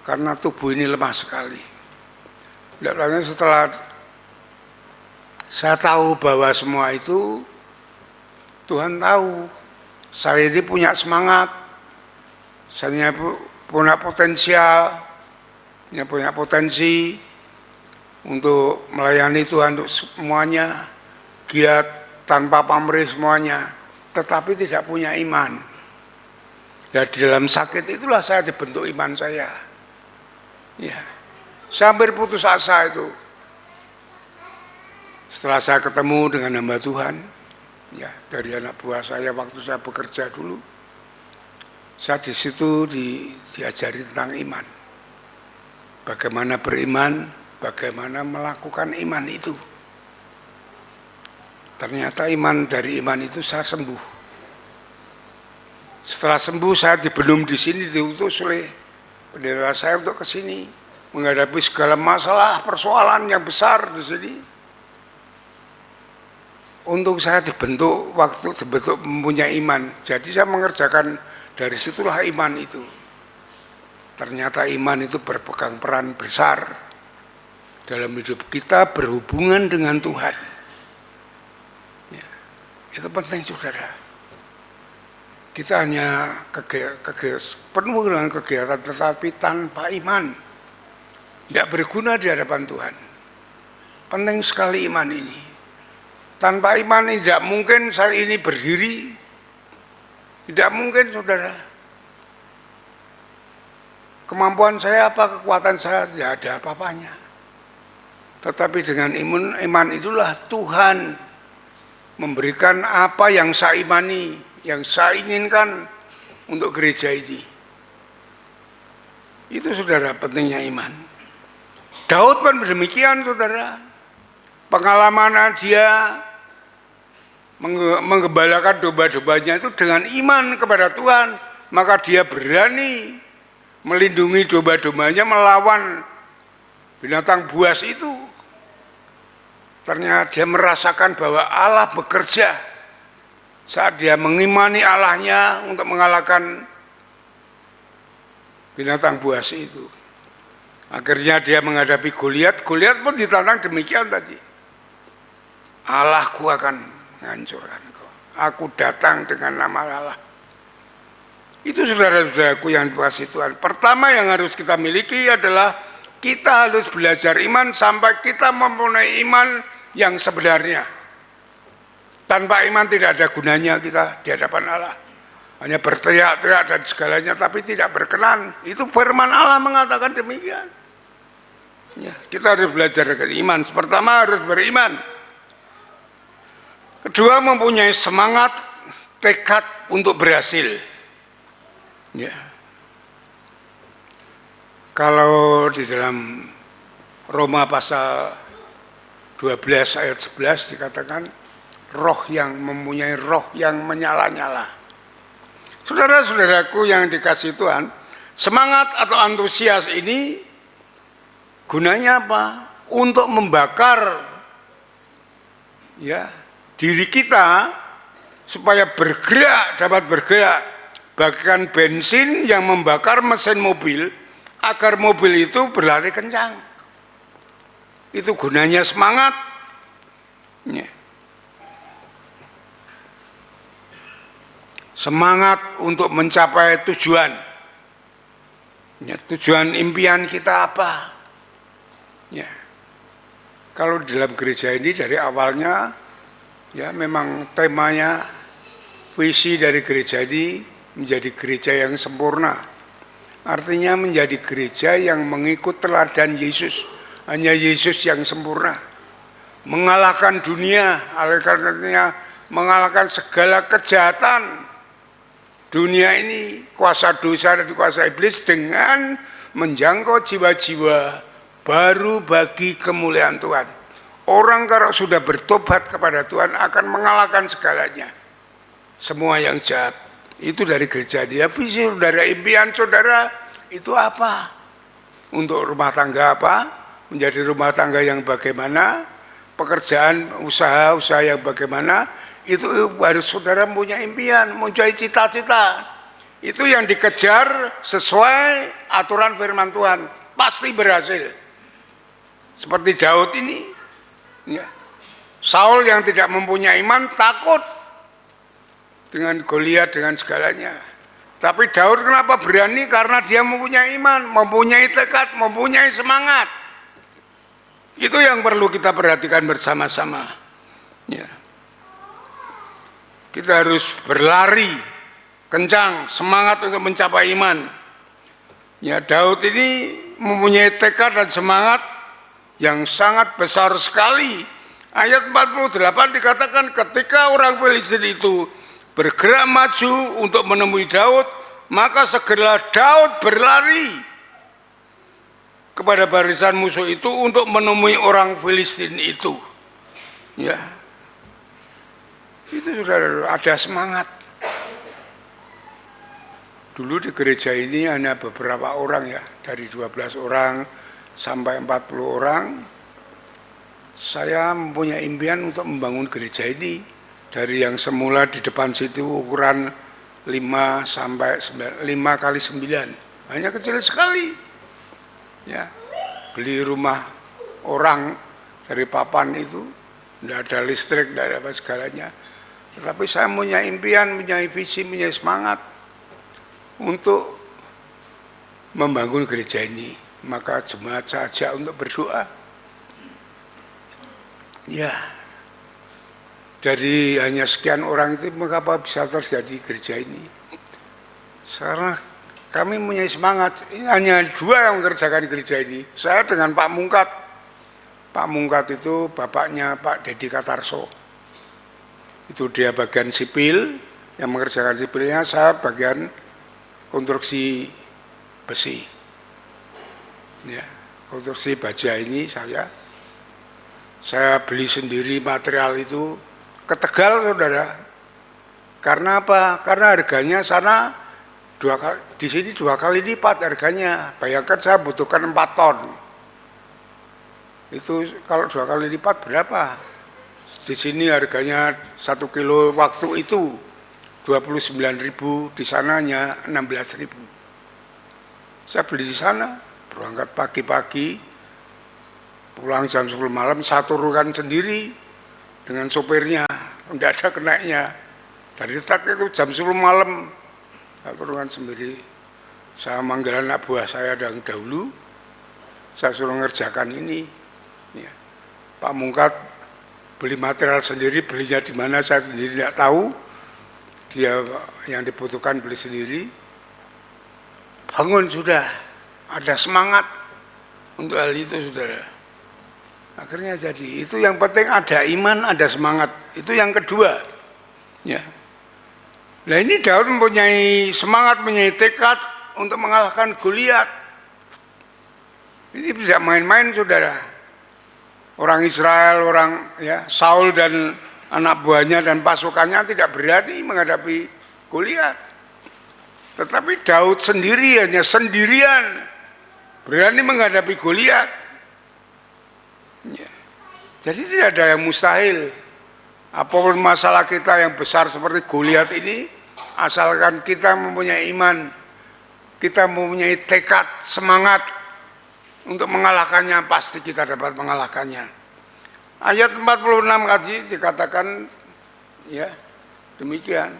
Karena tubuh ini lemah sekali. Lalu setelah saya tahu bahwa semua itu, Tuhan tahu saya ini punya semangat, saya punya potensial, punya potensi untuk melayani Tuhan untuk semuanya, giat tanpa pamrih semuanya, tetapi tidak punya iman. Dan di dalam sakit itulah saya dibentuk iman saya. Ya, saya hampir putus asa itu. Setelah saya ketemu dengan hamba Tuhan, ya, dari anak buah saya waktu saya bekerja dulu, saya di situ diajari tentang iman. Bagaimana beriman, bagaimana melakukan iman itu. Ternyata dari iman itu saya sembuh. Setelah sembuh saya dibelum di sini, diutus oleh pendeta saya untuk ke sini menghadapi segala masalah, persoalan yang besar di sini. Untuk saya dibentuk waktu dibentuk mempunyai iman. Jadi saya mengerjakan dari situlah iman itu. Ternyata iman itu berpegang peran besar dalam hidup kita berhubungan dengan Tuhan. Ya, itu penting, saudara. Kita hanya penuh dengan kegiatan tetapi tanpa iman tidak berguna di hadapan Tuhan. Penting sekali iman ini. Tanpa iman tidak mungkin saya ini berdiri. Tidak mungkin, saudara. Kemampuan saya apa, kekuatan saya tidak ada apa-apanya. Tetapi dengan iman itulah Tuhan memberikan apa yang saya imani, yang saya inginkan untuk gereja ini. Itu, saudara, pentingnya iman. Daud pun demikian, saudara. Pengalaman dia menggembalakan domba-dombanya itu dengan iman kepada Tuhan, maka dia berani melindungi domba-dombanya melawan binatang buas itu. Ternyata dia merasakan bahwa Allah bekerja saat dia mengimani Allahnya untuk mengalahkan binatang buas itu. Akhirnya dia menghadapi Goliat. Goliat pun ditantang demikian tadi. Allahku akan menghancurkan kau. Aku datang dengan nama Allah. Itu, saudara-saudaraku yang dikasihi Tuhan. Pertama yang harus kita miliki adalah kita harus belajar iman sampai kita mempunyai iman yang sebenarnya. Tanpa iman tidak ada gunanya kita di hadapan Allah. Hanya berteriak-teriak dan segalanya tapi tidak berkenan. Itu firman Allah mengatakan demikian. Ya, kita harus belajar dengan iman. Pertama harus beriman. Kedua mempunyai semangat, tekad untuk berhasil. Ya. Kalau di dalam Roma pasal 12 ayat 11 dikatakan roh yang mempunyai roh yang menyala-nyala. Saudara-saudaraku yang dikasihi Tuhan, semangat atau antusias ini gunanya apa? Untuk membakar diri kita supaya dapat bergerak bagaikan bensin yang membakar mesin mobil agar mobil itu berlari kencang. Itu gunanya semangat. Ya. Semangat untuk mencapai tujuan. Ya, tujuan impian kita apa? Ya. Kalau di dalam gereja ini dari awalnya ya memang temanya, visi dari gereja ini menjadi gereja yang sempurna. Artinya menjadi gereja yang mengikut teladan Yesus. Hanya Yesus yang sempurna. Mengalahkan dunia, oleh karenanya mengalahkan segala kejahatan dunia ini, kuasa dosa dan kuasa iblis, dengan menjangkau jiwa-jiwa baru bagi kemuliaan Tuhan. Orang kalau sudah bertobat kepada Tuhan akan mengalahkan segalanya, semua yang jahat. Itu dari gereja dia. Visi saudara, impian saudara itu apa? Untuk rumah tangga apa? Menjadi rumah tangga yang bagaimana? Pekerjaan, usaha yang bagaimana? Itu harus saudara punya impian, mempunyai cita-cita. Itu yang dikejar sesuai aturan firman Tuhan, pasti berhasil. Seperti Daud ini, ya. Saul yang tidak mempunyai iman takut dengan Goliat, dengan segalanya. Tapi Daud kenapa berani? Karena dia mempunyai iman, mempunyai tekad, mempunyai semangat. Itu yang perlu kita perhatikan bersama-sama. Ya. Kita harus berlari kencang, semangat untuk mencapai iman. Ya, Daud ini mempunyai tekad dan semangat yang sangat besar sekali. Ayat 48 dikatakan ketika orang Filistin itu bergerak maju untuk menemui Daud, maka segera Daud berlari kepada barisan musuh itu untuk menemui orang Filistin itu. Ya. Itu sudah ada semangat. Dulu di gereja ini hanya beberapa orang ya, dari 12 orang sampai 40 orang. Saya mempunyai impian untuk membangun gereja ini. Dari yang semula di depan situ ukuran 5 sampai 5 kali 9. Hanya kecil sekali. Ya. Beli rumah orang dari papan itu, tidak ada listrik, tidak ada apa segalanya. Tetapi saya punya impian, punya visi, punya semangat untuk membangun gereja ini. Maka jemaat saya ajak untuk berdoa. Ya, dari hanya sekian orang itu mengapa bisa terjadi gereja ini? Karena kami punya semangat. Ini hanya 2 yang mengerjakan gereja ini. Saya dengan Pak Mungkat. Pak Mungkat itu bapaknya Pak Dedi Katarso. Itu dia bagian sipil, yang mengerjakan sipilnya, saya bagian konstruksi besi. Ya, konstruksi baja ini saya beli sendiri material itu ke Tegal, saudara. Karena apa? Karena harganya sana di sini 2 kali lipat harganya. Bayangkan saya butuhkan 4 ton. Itu kalau 2 kali lipat berapa? Di sini harganya 1 kilo waktu itu 29.000, di sananya 16.000. Saya beli di sana, berangkat pagi-pagi, pulang jam 10 malam, saya turunkan sendiri dengan sopirnya, tidak ada kenaiknya. Dari start itu jam 10 malam, saya turunkan sendiri. Saya manggil anak buah saya yang dahulu, saya suruh ngerjakan ini. Ya. Pak Mungkat beli material sendiri, belinya di mana saya sendiri tidak tahu. Dia yang dibutuhkan beli sendiri. Bangun sudah, ada semangat untuk hal itu, saudara. Akhirnya jadi. Itu yang penting, ada iman, ada semangat. Itu yang kedua. Ya. Nah ini Daud mempunyai semangat, mempunyai tekad untuk mengalahkan Goliat. Ini tidak main-main, saudara. Orang Israel, Saul dan anak buahnya dan pasukannya tidak berani menghadapi Goliat. Tetapi Daud sendiri, hanya sendirian, berani menghadapi Goliat. Ya. Jadi tidak ada yang mustahil. Apapun masalah kita yang besar seperti Goliat ini, asalkan kita mempunyai iman, kita mempunyai tekad, semangat untuk mengalahkannya, pasti kita dapat mengalahkannya. Ayat 46 tadi dikatakan ya demikian.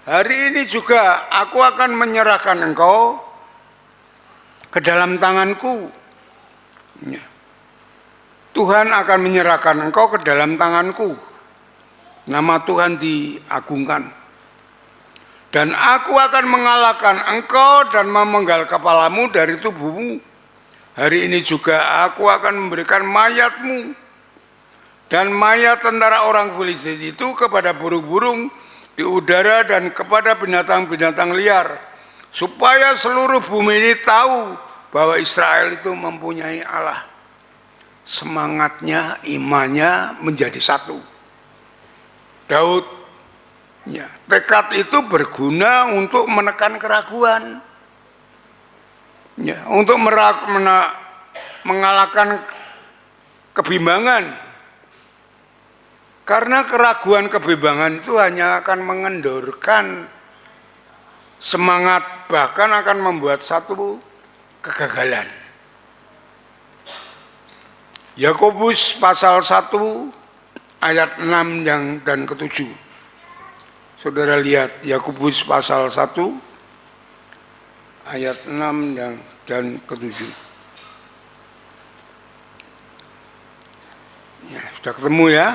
Hari ini juga aku akan menyerahkan engkau ke dalam tanganku. Ya. Tuhan akan menyerahkan engkau ke dalam tanganku. Nama Tuhan diagungkan. Dan aku akan mengalahkan engkau dan memenggal kepalamu dari tubuhmu. Hari ini juga aku akan memberikan mayatmu dan mayat tentara orang Filistin itu kepada burung-burung di udara dan kepada binatang-binatang liar, supaya seluruh bumi ini tahu bahwa Israel itu mempunyai Allah. Semangatnya, imannya menjadi satu. Daud, ya, tekad itu berguna untuk menekan keraguan, ya, untuk mengalahkan kebimbangan. Karena keraguan kebimbangan itu hanya akan mengendorkan semangat, bahkan akan membuat satu kegagalan. Yakobus pasal 1 ayat 6 dan ke-7. Saudara lihat Yakobus pasal 1 ayat 6 dan ke-7. Ya, sudah ketemu ya?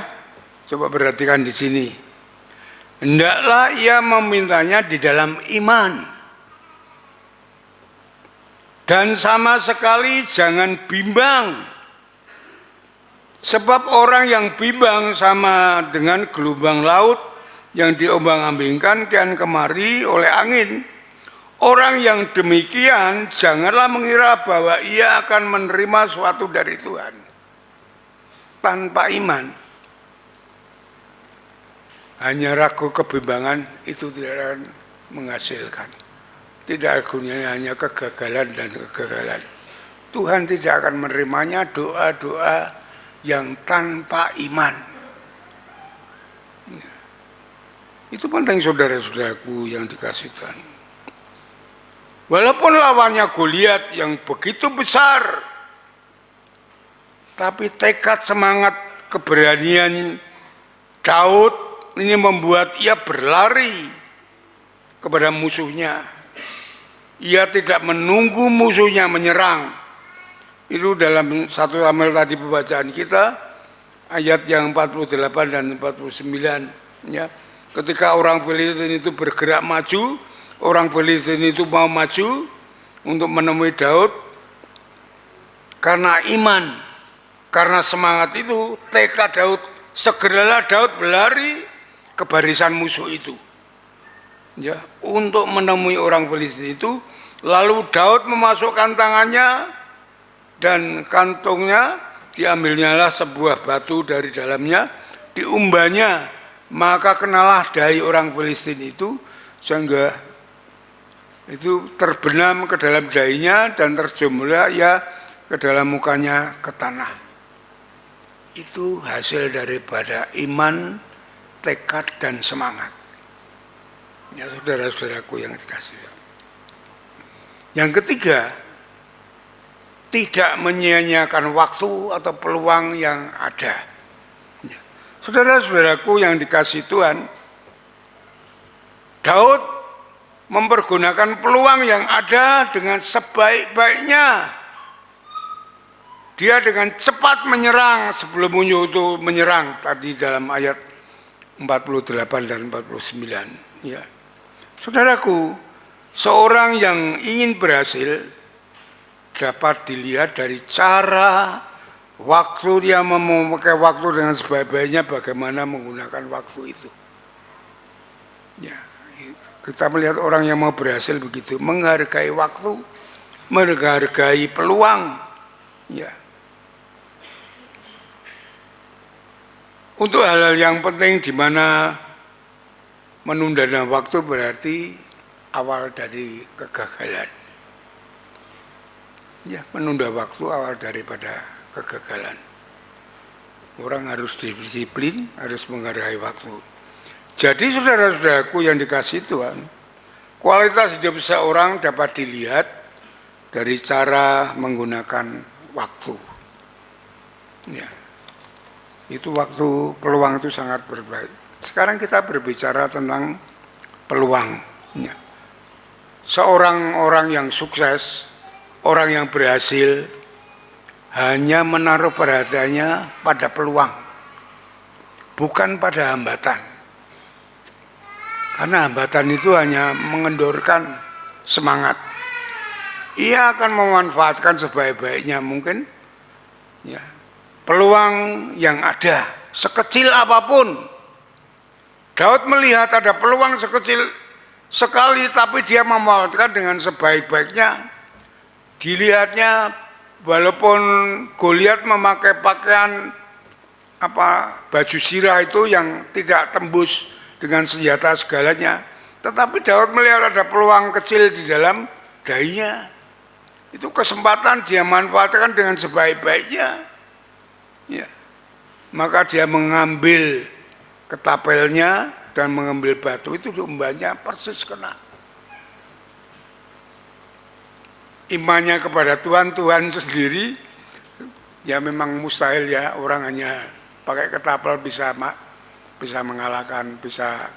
Coba perhatikan di sini. Hendaklah ia memintanya di dalam iman. Dan sama sekali jangan bimbang. Sebab orang yang bimbang sama dengan gelombang laut yang diombang-ambingkan kian kemari oleh angin. Orang yang demikian janganlah mengira bahwa ia akan menerima sesuatu dari Tuhan. Tanpa iman, hanya ragu kebimbangan itu tidak akan menghasilkan. Tidak ada gunanya, hanya kegagalan dan kegagalan. Tuhan tidak akan menerimanya doa-doa yang tanpa iman. Itu penting saudara-saudaraku yang dikasih Tuhan. Walaupun lawannya Goliat yang begitu besar, tapi tekad, semangat, keberanian Daud ini membuat ia berlari kepada musuhnya. Ia tidak menunggu musuhnya menyerang. Itu dalam 1 Samuel tadi pembacaan kita, ayat yang 48 dan 49. Ya. Ketika orang Filistin itu bergerak maju, orang Filistin itu mau maju untuk menemui Daud, karena iman, karena semangat itu, tekad Daud, segeralah Daud berlari ke barisan musuh itu, ya, untuk menemui orang Filistin itu. Lalu Daud memasukkan tangannya dan kantongnya, diambilnyalah sebuah batu dari dalamnya, diumbanya, maka kenalah dahi orang Filistin itu, sehingga itu terbenam ke dalam dahinya dan terjumlah ya ke dalam mukanya ke tanah. Itu hasil daripada iman, tekad dan semangat. Ya saudara-saudaraku yang dikasihi. Yang ketiga, tidak menyia-nyiakan waktu atau peluang yang ada. Ya. Saudara-saudaraku yang dikasihi Tuhan, Daud mempergunakan peluang yang ada dengan sebaik-baiknya. Dia dengan cepat menyerang sebelum musuh itu menyerang, tadi dalam ayat 48 dan 49. Ya. Saudaraku, seorang yang ingin berhasil dapat dilihat dari cara waktu dia memakai waktu dengan sebaik-baiknya, bagaimana menggunakan waktu itu. Ya, kita melihat orang yang mau berhasil begitu, menghargai waktu, menghargai peluang. Ya. Untuk hal-hal yang penting di mana menunda waktu berarti awal dari kegagalan. Ya, menunda waktu awal daripada kegagalan. Orang harus disiplin, harus menghargai waktu. Jadi saudara-saudaraku yang dikasihi Tuhan, kualitas hidup seorang dapat dilihat dari cara menggunakan waktu. Ya. Itu waktu, peluang itu sangat berbaik. Sekarang kita berbicara tentang peluang. Ya. Seorang orang yang sukses, orang yang berhasil, hanya menaruh perhatiannya pada peluang, bukan pada hambatan. Karena hambatan itu hanya mengendorkan semangat. Ia akan memanfaatkan sebaik-baiknya mungkin ya, peluang yang ada, sekecil apapun. Daud melihat ada peluang sekecil sekali, tapi dia memanfaatkan dengan sebaik-baiknya. Dilihatnya walaupun Goliat memakai pakaian baju sirah itu yang tidak tembus dengan senjata segalanya, tetapi Daud melihat ada peluang kecil di dalam dahinya. Itu kesempatan dia manfaatkan dengan sebaik-baiknya. Ya. Maka dia mengambil ketapelnya dan mengambil batu, itu diumbannya persis kena. Imannya kepada Tuhan, Tuhan sendiri ya memang mustahil ya orang hanya pakai ketapel bisa mengalahkan,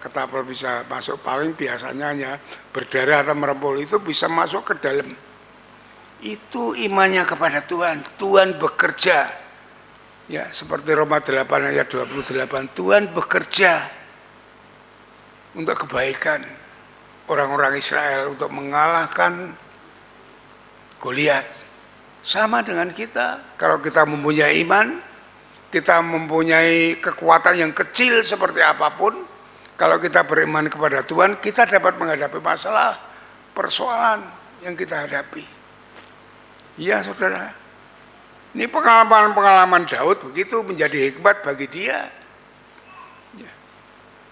ketapel bisa masuk, paling biasanya hanya berdarah atau merempul, itu bisa masuk ke dalam. Itu imannya kepada Tuhan. Tuhan bekerja ya, seperti Roma 8 ayat 28, Tuhan bekerja untuk kebaikan orang-orang Israel, untuk mengalahkan Goliat. Sama dengan kita, kalau kita mempunyai iman, kita mempunyai kekuatan yang kecil seperti apapun, kalau kita beriman kepada Tuhan, kita dapat menghadapi masalah, persoalan yang kita hadapi. Ya saudara, ini pengalaman Daud begitu menjadi hikmat bagi dia. Ya.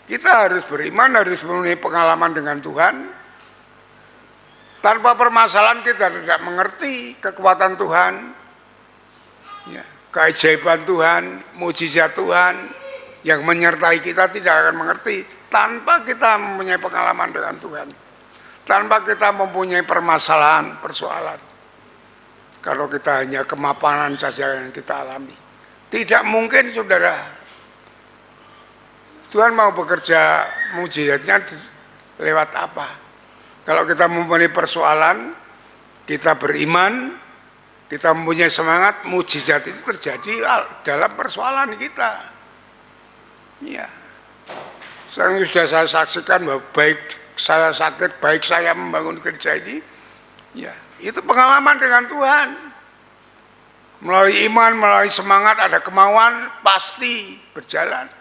Kita harus beriman, harus mempunyai pengalaman dengan Tuhan. Tanpa permasalahan kita tidak mengerti kekuatan Tuhan, ya, keajaiban Tuhan, mujizat Tuhan yang menyertai kita, tidak akan mengerti tanpa kita mempunyai pengalaman dengan Tuhan, tanpa kita mempunyai permasalahan, persoalan. Kalau kita hanya kemapanan saja yang kita alami, tidak mungkin saudara. Tuhan mau bekerja mujizatnya lewat apa? Kalau kita mempunyai persoalan, kita beriman, kita mempunyai semangat, mujizat itu terjadi dalam persoalan kita. Ya. Sudah saya saksikan bahwa baik saya sakit, baik saya membangun gereja ini, ya, itu pengalaman dengan Tuhan. Melalui iman, melalui semangat, ada kemauan, pasti berjalan.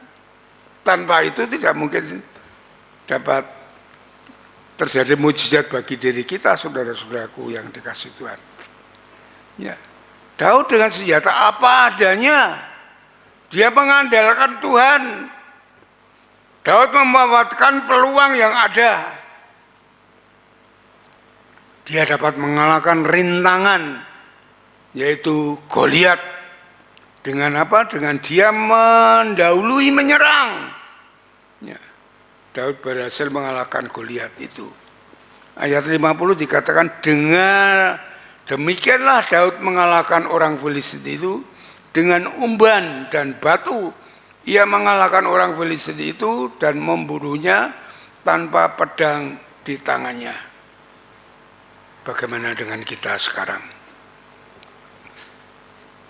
Tanpa itu tidak mungkin dapat terjadi mujizat bagi diri kita, saudara-saudaraku yang dikasihi Tuhan. Ya. Daud dengan senjata apa adanya, dia mengandalkan Tuhan. Daud memanfaatkan peluang yang ada. Dia dapat mengalahkan rintangan, yaitu Goliat. Dengan apa? Dengan dia mendahului menyerang. Ya. Daud berhasil mengalahkan Goliat itu. Ayat 50 dikatakan, dengan demikianlah Daud mengalahkan orang Filistin itu dengan umban dan batu. Ia mengalahkan orang Filistin itu dan membunuhnya tanpa pedang di tangannya. Bagaimana dengan kita sekarang?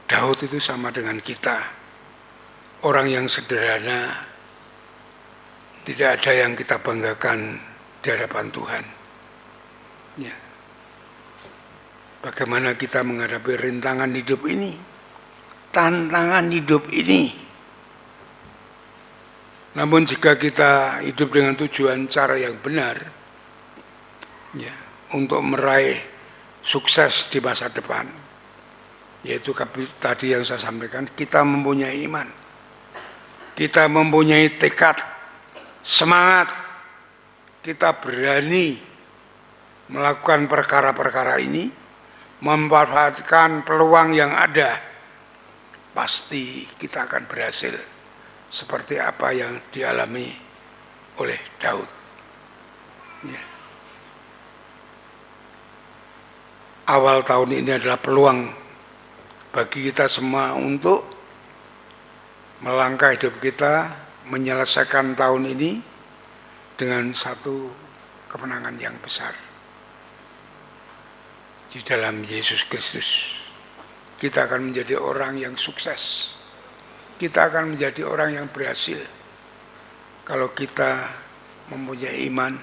Daud itu sama dengan kita, orang yang sederhana, tidak ada yang kita banggakan di hadapan Tuhan. Ya. Bagaimana kita menghadapi rintangan hidup ini, tantangan hidup ini. Namun jika kita hidup dengan tujuan cara yang benar, ya, untuk meraih sukses di masa depan, yaitu tadi yang saya sampaikan, kita mempunyai iman, kita mempunyai tekad, semangat, kita berani melakukan perkara-perkara ini, memanfaatkan peluang yang ada, pasti kita akan berhasil seperti apa yang dialami oleh Daud. Ya. Awal tahun ini adalah peluang bagi kita semua untuk melangkah hidup kita, menyelesaikan tahun ini dengan satu kemenangan yang besar di dalam Yesus Kristus. Kita akan menjadi orang yang sukses. Kita akan menjadi orang yang berhasil kalau kita mempunyai iman,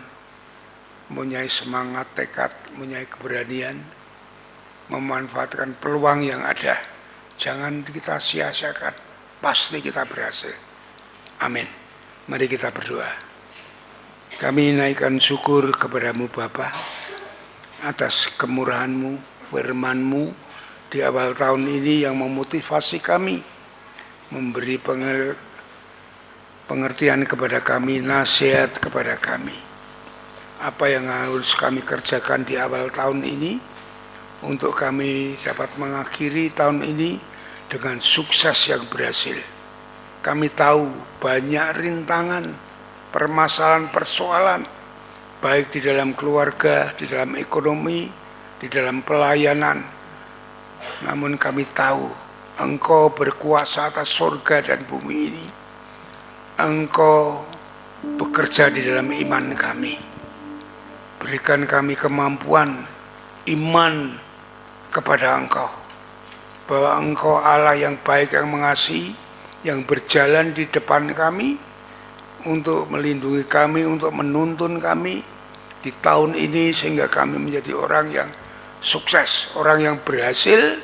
mempunyai semangat, tekad, mempunyai keberanian, memanfaatkan peluang yang ada. Jangan kita sia-siakan, pasti kita berhasil. Amin. Mari kita berdoa. Kami naikkan syukur kepadamu Bapa atas kemurahan-Mu, firman-Mu di awal tahun ini yang memotivasi kami, memberi pengertian kepada kami, nasihat kepada kami. Apa yang harus kami kerjakan di awal tahun ini untuk kami dapat mengakhiri tahun ini dengan sukses yang berhasil. Kami tahu banyak rintangan, permasalahan, persoalan, baik di dalam keluarga, di dalam ekonomi, di dalam pelayanan. Namun kami tahu Engkau berkuasa atas surga dan bumi ini. Engkau bekerja di dalam iman kami. Berikan kami kemampuan, iman kepada Engkau, bahwa Engkau Allah yang baik, yang mengasihi, yang berjalan di depan kami untuk melindungi kami, untuk menuntun kami di tahun ini, sehingga kami menjadi orang yang sukses, orang yang berhasil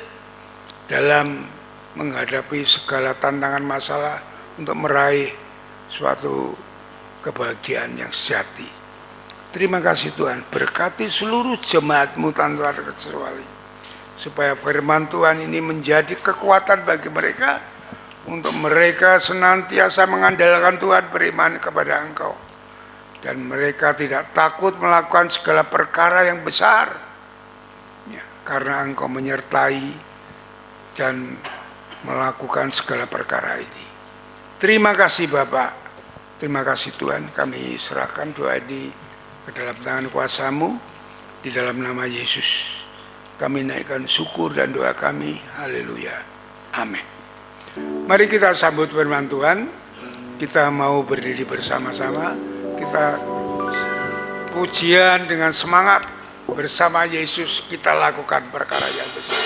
dalam menghadapi segala tantangan masalah untuk meraih suatu kebahagiaan yang sejati. Terima kasih Tuhan, berkati seluruh jemaat-Mu tanpa terkecuali, supaya firman Tuhan ini menjadi kekuatan bagi mereka, untuk mereka senantiasa mengandalkan Tuhan, beriman kepada Engkau, dan mereka tidak takut melakukan segala perkara yang besar, ya, karena Engkau menyertai dan melakukan segala perkara ini. Terima kasih Bapak, terima kasih Tuhan. Kami serahkan doa ini ke dalam tangan kuasa-Mu, di dalam nama Yesus kami naikkan syukur dan doa kami. Haleluya. Amin. Mari kita sambut firman Tuhan. Kita mau berdiri bersama-sama. Kita pujian dengan semangat. Bersama Yesus kita lakukan perkara yang besar.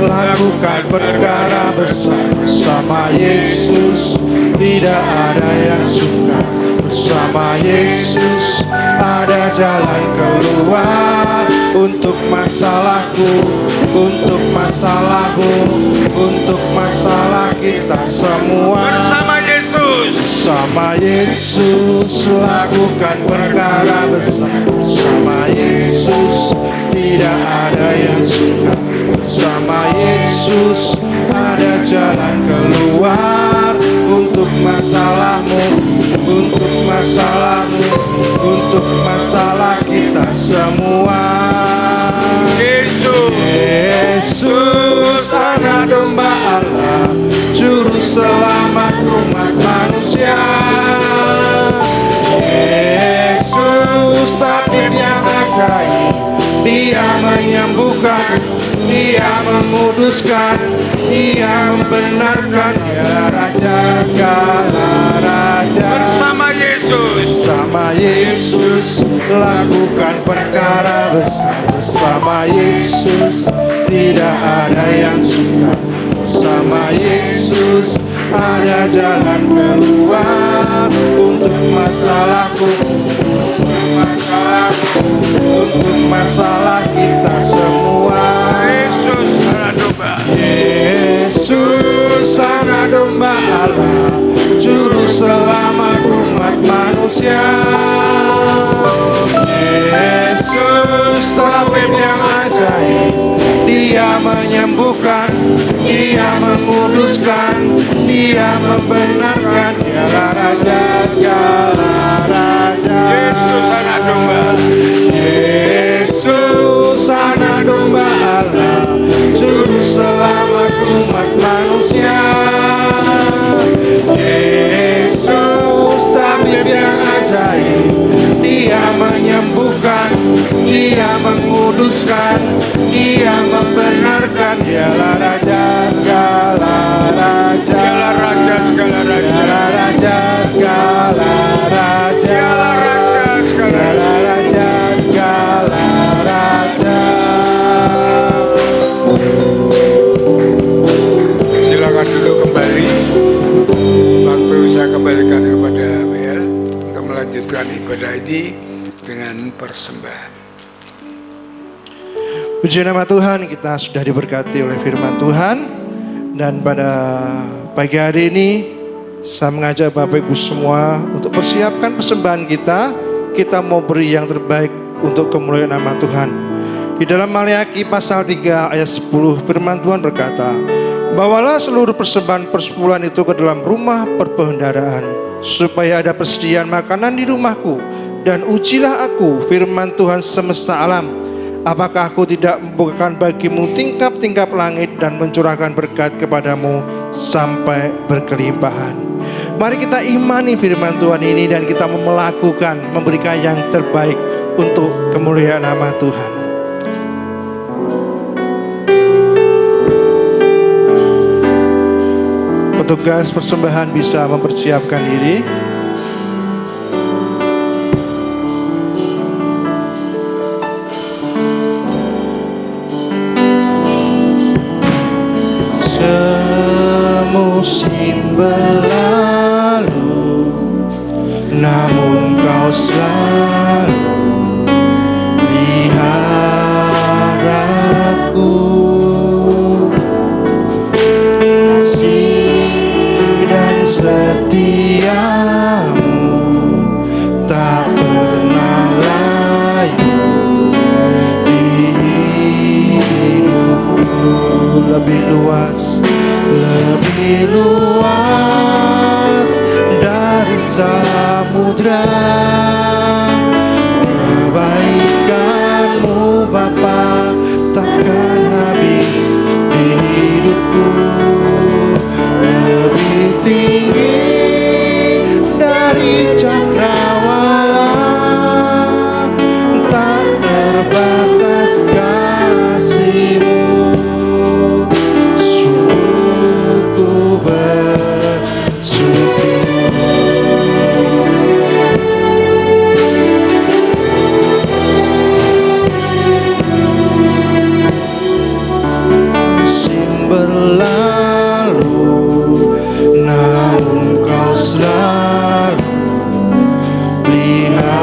Lakukan perkara besar bersama Yesus, tidak ada yang suka. Bersama Yesus ada jalan keluar untuk masalahku, untuk masalahmu, untuk masalah kita semua. Bersama Yesus, bersama Yesus lakukan perkara besar. Bersama Yesus tidak ada yang suka. Bersama Yesus ada jalan keluar untuk masalahmu, untuk masalahmu, untuk masalah kita semua. Yesus Anak Domba Allah, Juru Selamat umat manusia. Yesus tabib yang ajaib, Dia menyembuhkan, Dia menguduskan, Dia membenarkan, Dia Raja segala raja. bersama Yesus, bersama Yesus lakukan perkara besar. Bersama Yesus tidak ada yang suka. Bersama Yesus ada jalan keluar untuk masalahku, untuk masalahku, untuk masalah kita semua. Yesus Anak Domba, Yesus Anak Domba Allah, Juru Selamat umat manusia. Yesus tabib yang ajaib, Dia menyembuhkan, Dia menguduskan, Dia membenarkan, Dialah Raja segala raja. Yesus anak domba, Yesus anak domba Allah, juru selamat umat manusia. Yesus tabib yang ajaib, Dia menyembuhkan, Dia menguduskan, Dia membenarkan, Dialah Raja segala raja. dialah Raja segala raja, Dialah Raja segala raja. dialah Raja segala Dialah raja. Raja segala raja. Silakan dulu kembali. Waktu saya kembalikan kepada WL untuk melanjutkan ibadah ini dengan persembahan. Puji nama Tuhan, kita sudah diberkati oleh firman Tuhan. Dan pada pagi hari ini saya mengajak Bapak Ibu semua untuk persiapkan persembahan kita. Kita mau beri yang terbaik untuk kemuliaan nama Tuhan. Di dalam Maleakhi pasal 3 ayat 10 firman Tuhan berkata, bawalah seluruh persembahan persepuluhan itu ke dalam rumah perbendaharaan, supaya ada persediaan makanan di rumahku. Dan ujilah aku, firman Tuhan semesta alam, apakah aku tidak membukakan bagimu tingkap-tingkap langit dan mencurahkan berkat kepadamu sampai berkelimpahan. Mari kita imani firman Tuhan ini dan kita melakukan, memberikan yang terbaik untuk kemuliaan nama Tuhan. Petugas persembahan bisa mempersiapkan diri. Semusim berlalu, namun kau selalu peliharaku. Kasih dan setiamu tak pernah layu di hidupku. Lebih luas dari samudra, kebaikanmu Bapa takkan habis di hidupku. Lebih tinggi dari cakrawala, tak terbatas kasih-Mu. Sungguh bersyukur. Musim berlalu, namun kau selalu peliharaku.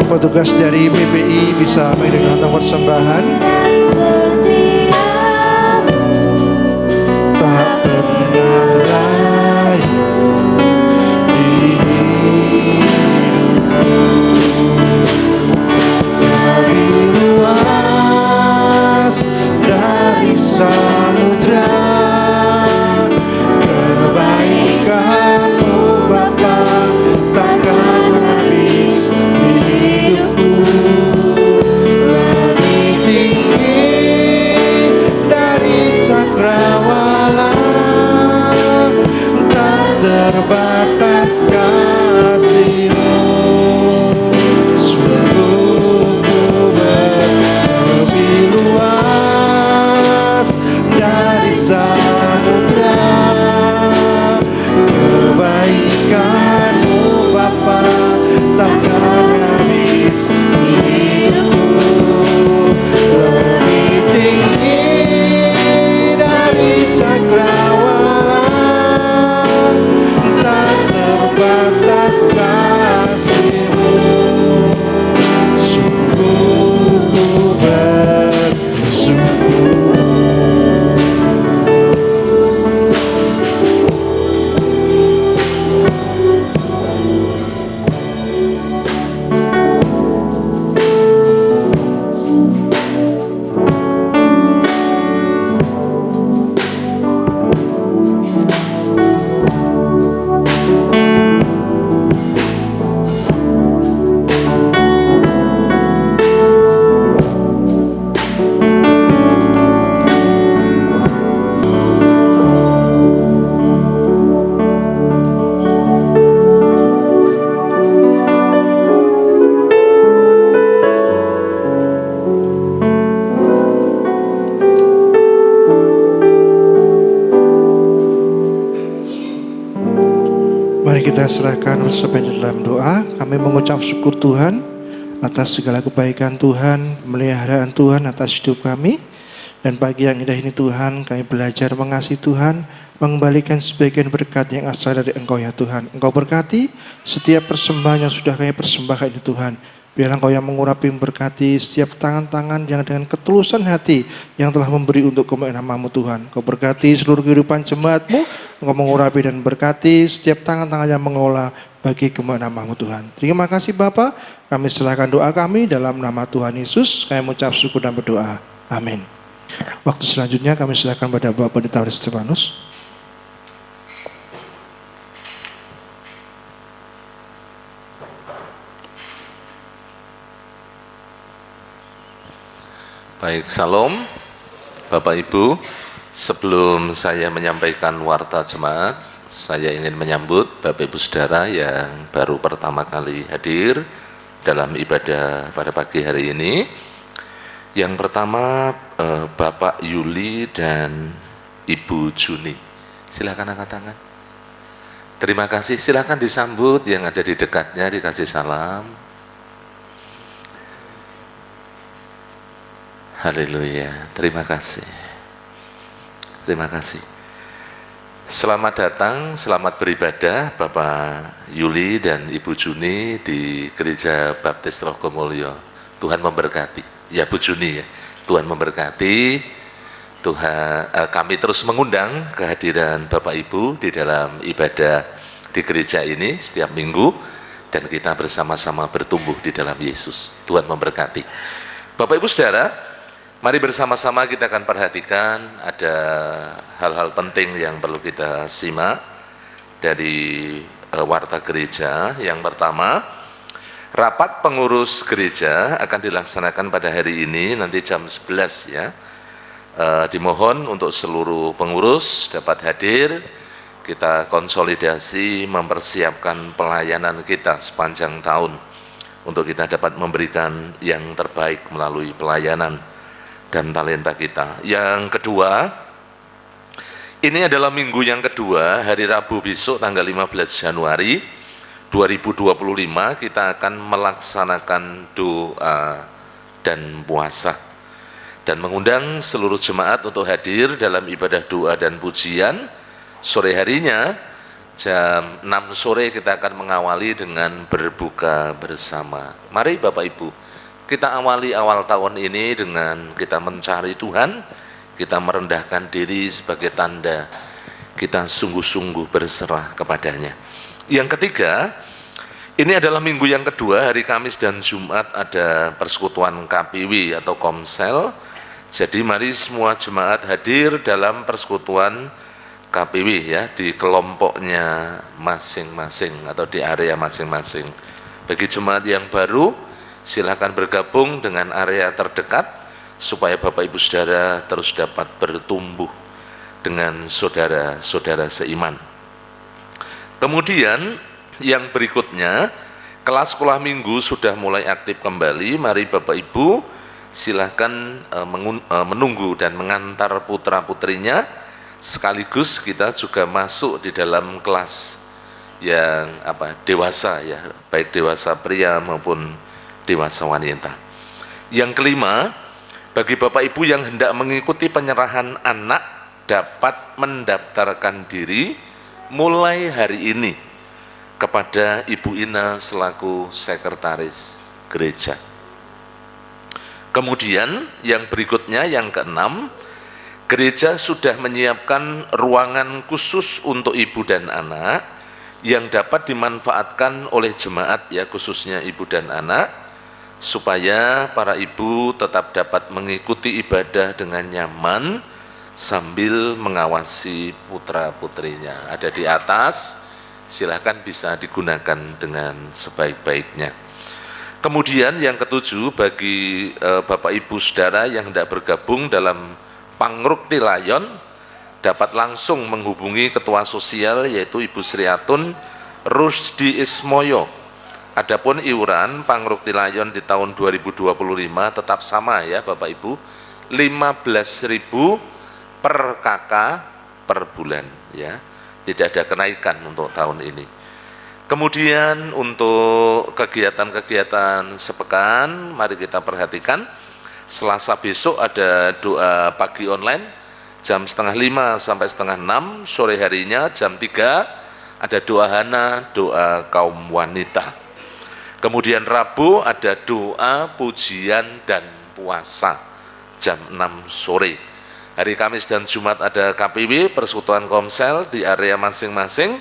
Petugas dari PPI bisa mengirimkan tanda persembahan. Tak pernah layu di lebih luas dari samudra, kebaikan-Mu Bapa takkan habis di hidupku. Lebih tinggi dari cakrawala, tak terbatas kasih-Mu. Sungguh ku lebih luas kita serahkan bersama dalam doa. Kami mengucap syukur Tuhan atas segala kebaikan Tuhan, pemeliharaan Tuhan atas hidup kami. Dan pagi yang indah ini Tuhan, kami belajar mengasihi Tuhan, mengembalikan sebagian berkat yang asal dari Engkau ya Tuhan. Engkau berkati setiap persembahan yang sudah kami persembahkan ini Tuhan. Biarlah Engkau yang mengurapi memberkati setiap tangan-tangan yang dengan ketulusan hati yang telah memberi untuk kemuliaan nama-Mu Tuhan. Engkau berkati seluruh kehidupan jemaat-Mu. Engkau mengurapi dan berkati setiap tangan-tangan yang mengolah bagi kemuliaan nama-Mu Tuhan. Terima kasih Bapa. Kami serahkan doa kami dalam nama Tuhan Yesus. Kami mengucap syukur dan berdoa. Amin. Waktu selanjutnya kami serahkan pada Bapak Pendeta Stefanus. Baik, salam Bapak Ibu. Sebelum saya menyampaikan warta jemaat, saya ingin menyambut Bapak Ibu Saudara yang baru pertama kali hadir dalam ibadah pada pagi hari ini. Yang pertama Bapak Yuli dan Ibu Juni. Silakan angkat tangan. Terima kasih, silakan disambut yang ada di dekatnya, dikasih salam. Haleluya, terima kasih. Terima kasih. Selamat datang, selamat beribadah Bapak Yuli dan Ibu Juni di Gereja Baptis Trogomulyo. Tuhan memberkati. Ya Bu Juni ya, Tuhan memberkati. Tuhan, kami terus mengundang kehadiran Bapak Ibu di dalam ibadah di gereja ini setiap minggu, dan kita bersama-sama bertumbuh di dalam Yesus. Tuhan memberkati. Bapak Ibu Saudara, mari bersama-sama kita akan perhatikan ada hal-hal penting yang perlu kita simak dari warta gereja. Yang pertama, rapat pengurus gereja akan dilaksanakan pada hari ini nanti jam 11 ya. Dimohon untuk seluruh pengurus dapat hadir. Kita konsolidasi mempersiapkan pelayanan kita sepanjang tahun untuk kita dapat memberikan yang terbaik melalui pelayanan dan talenta kita. Yang kedua, ini adalah minggu yang kedua, hari Rabu besok tanggal 15 Januari 2025 kita akan melaksanakan doa dan puasa dan mengundang seluruh jemaat untuk hadir dalam ibadah doa dan pujian. Sore harinya jam 6 sore kita akan mengawali dengan berbuka bersama. Mari Bapak Ibu, kita awali awal tahun ini dengan kita mencari Tuhan, kita merendahkan diri sebagai tanda kita sungguh-sungguh berserah kepadanya. Yang ketiga, ini adalah minggu yang kedua, hari Kamis dan Jumat ada persekutuan KPW atau Komsel. Jadi mari semua jemaat hadir dalam persekutuan KPW ya, di kelompoknya masing-masing atau di area masing-masing. Bagi jemaat yang baru, silakan bergabung dengan area terdekat supaya Bapak Ibu Saudara terus dapat bertumbuh dengan saudara-saudara seiman. Kemudian yang berikutnya, kelas sekolah minggu sudah mulai aktif kembali. Mari Bapak Ibu silakan menunggu dan mengantar putra-putrinya, sekaligus kita juga masuk di dalam kelas yang dewasa ya, baik dewasa pria maupun dewasa wanita. Yang kelima, bagi Bapak Ibu yang hendak mengikuti penyerahan anak dapat mendaftarkan diri mulai hari ini kepada Ibu Ina selaku sekretaris gereja. Kemudian yang berikutnya, yang keenam, gereja sudah menyiapkan ruangan khusus untuk ibu dan anak yang dapat dimanfaatkan oleh jemaat ya, khususnya ibu dan anak, supaya para ibu tetap dapat mengikuti ibadah dengan nyaman sambil mengawasi putra-putrinya. Ada di atas, silakan bisa digunakan dengan sebaik-baiknya. Kemudian yang ketujuh, bagi Bapak Ibu Saudara yang hendak bergabung dalam Pangrukti Layon dapat langsung menghubungi Ketua Sosial yaitu Ibu Sriatun Rusdi Ismoyo. Adapun iuran Pangrukti Layon di tahun 2025 tetap sama ya Bapak Ibu, 15.000 per kakak per bulan ya. Tidak ada kenaikan untuk tahun ini. Kemudian untuk kegiatan-kegiatan sepekan, mari kita perhatikan. Selasa besok ada doa pagi online jam 4:30 sampai 5:30, sore harinya jam 3 ada doa Hana, doa kaum wanita. Kemudian Rabu ada doa, pujian, dan puasa jam 6 sore. Hari Kamis dan Jumat ada KPW, Persekutuan Komsel di area masing-masing,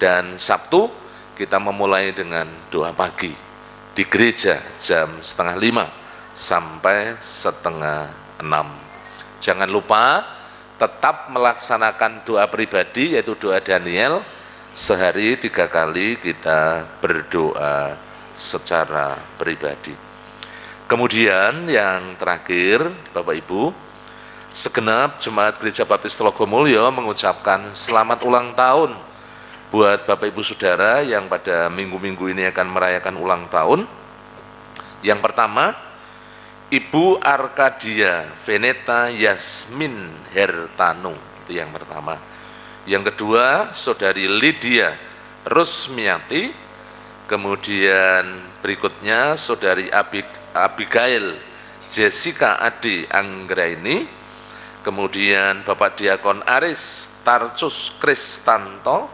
dan Sabtu kita memulai dengan doa pagi di gereja jam 4:30 sampai 5:30. Jangan lupa tetap melaksanakan doa pribadi, yaitu doa Daniel. Sehari 3 kali kita berdoa secara pribadi. Kemudian yang terakhir, Bapak Ibu, segenap Jemaat Gereja Baptis Telogomulyo mengucapkan selamat ulang tahun buat Bapak Ibu Saudara yang pada minggu-minggu ini akan merayakan ulang tahun. Yang pertama, Ibu Arkadia Veneta Yasmin Hertanu, itu yang pertama. Yang kedua, Saudari Lydia Rusmiati. Kemudian berikutnya Saudari Abigail Jessica Ade Anggraini. Kemudian Bapak Diakon Aris Tarcus Kristanto,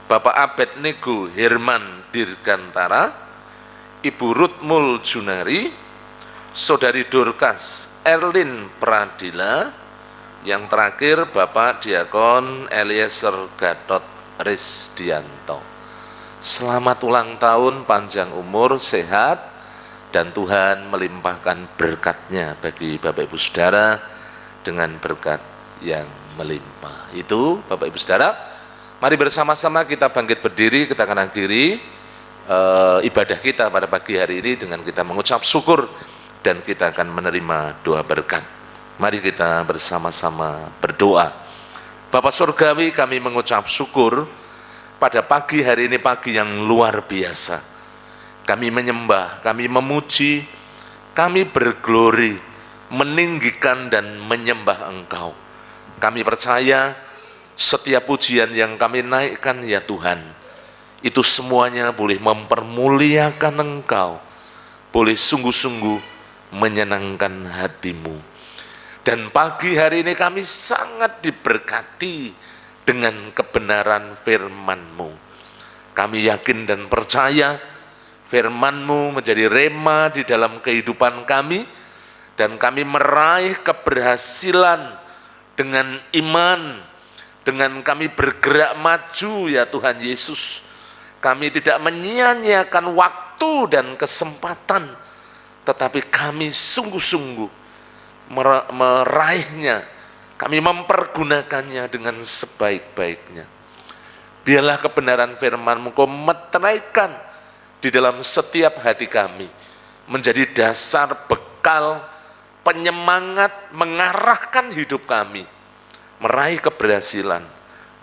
Bapak Abednego Herman Dirgantara, Ibu Rutmul Junari, Saudari Dorcas Erlin Pradila, yang terakhir Bapak Diakon Eliezer Gatot Risdianto. Selamat ulang tahun, panjang umur, sehat, dan Tuhan melimpahkan berkat-Nya bagi Bapak Ibu Saudara dengan berkat yang melimpah. Itu Bapak Ibu Saudara, mari bersama-sama kita bangkit berdiri, kita akan akhiri ibadah kita pada pagi hari ini dengan kita mengucap syukur, dan kita akan menerima doa berkat. Mari kita bersama-sama berdoa. Bapa Surgawi, kami mengucap syukur pada pagi hari ini, pagi yang luar biasa. Kami menyembah, kami memuji, kami berglori, meninggikan dan menyembah Engkau. Kami percaya setiap pujian yang kami naikkan ya Tuhan, itu semuanya boleh mempermuliakan Engkau, boleh sungguh-sungguh menyenangkan hatimu. Dan pagi hari ini kami sangat diberkati dengan kebenaran firman-Mu. Kami yakin dan percaya firman-Mu menjadi rema di dalam kehidupan kami, dan kami meraih keberhasilan dengan iman, dengan kami bergerak maju ya Tuhan Yesus. Kami tidak menyia-nyiakan waktu dan kesempatan, tetapi kami sungguh-sungguh meraihnya, kami mempergunakannya dengan sebaik-baiknya. Biarlah kebenaran firman-Mu Kau meteraikan di dalam setiap hati kami, menjadi dasar bekal, penyemangat, mengarahkan hidup kami, meraih keberhasilan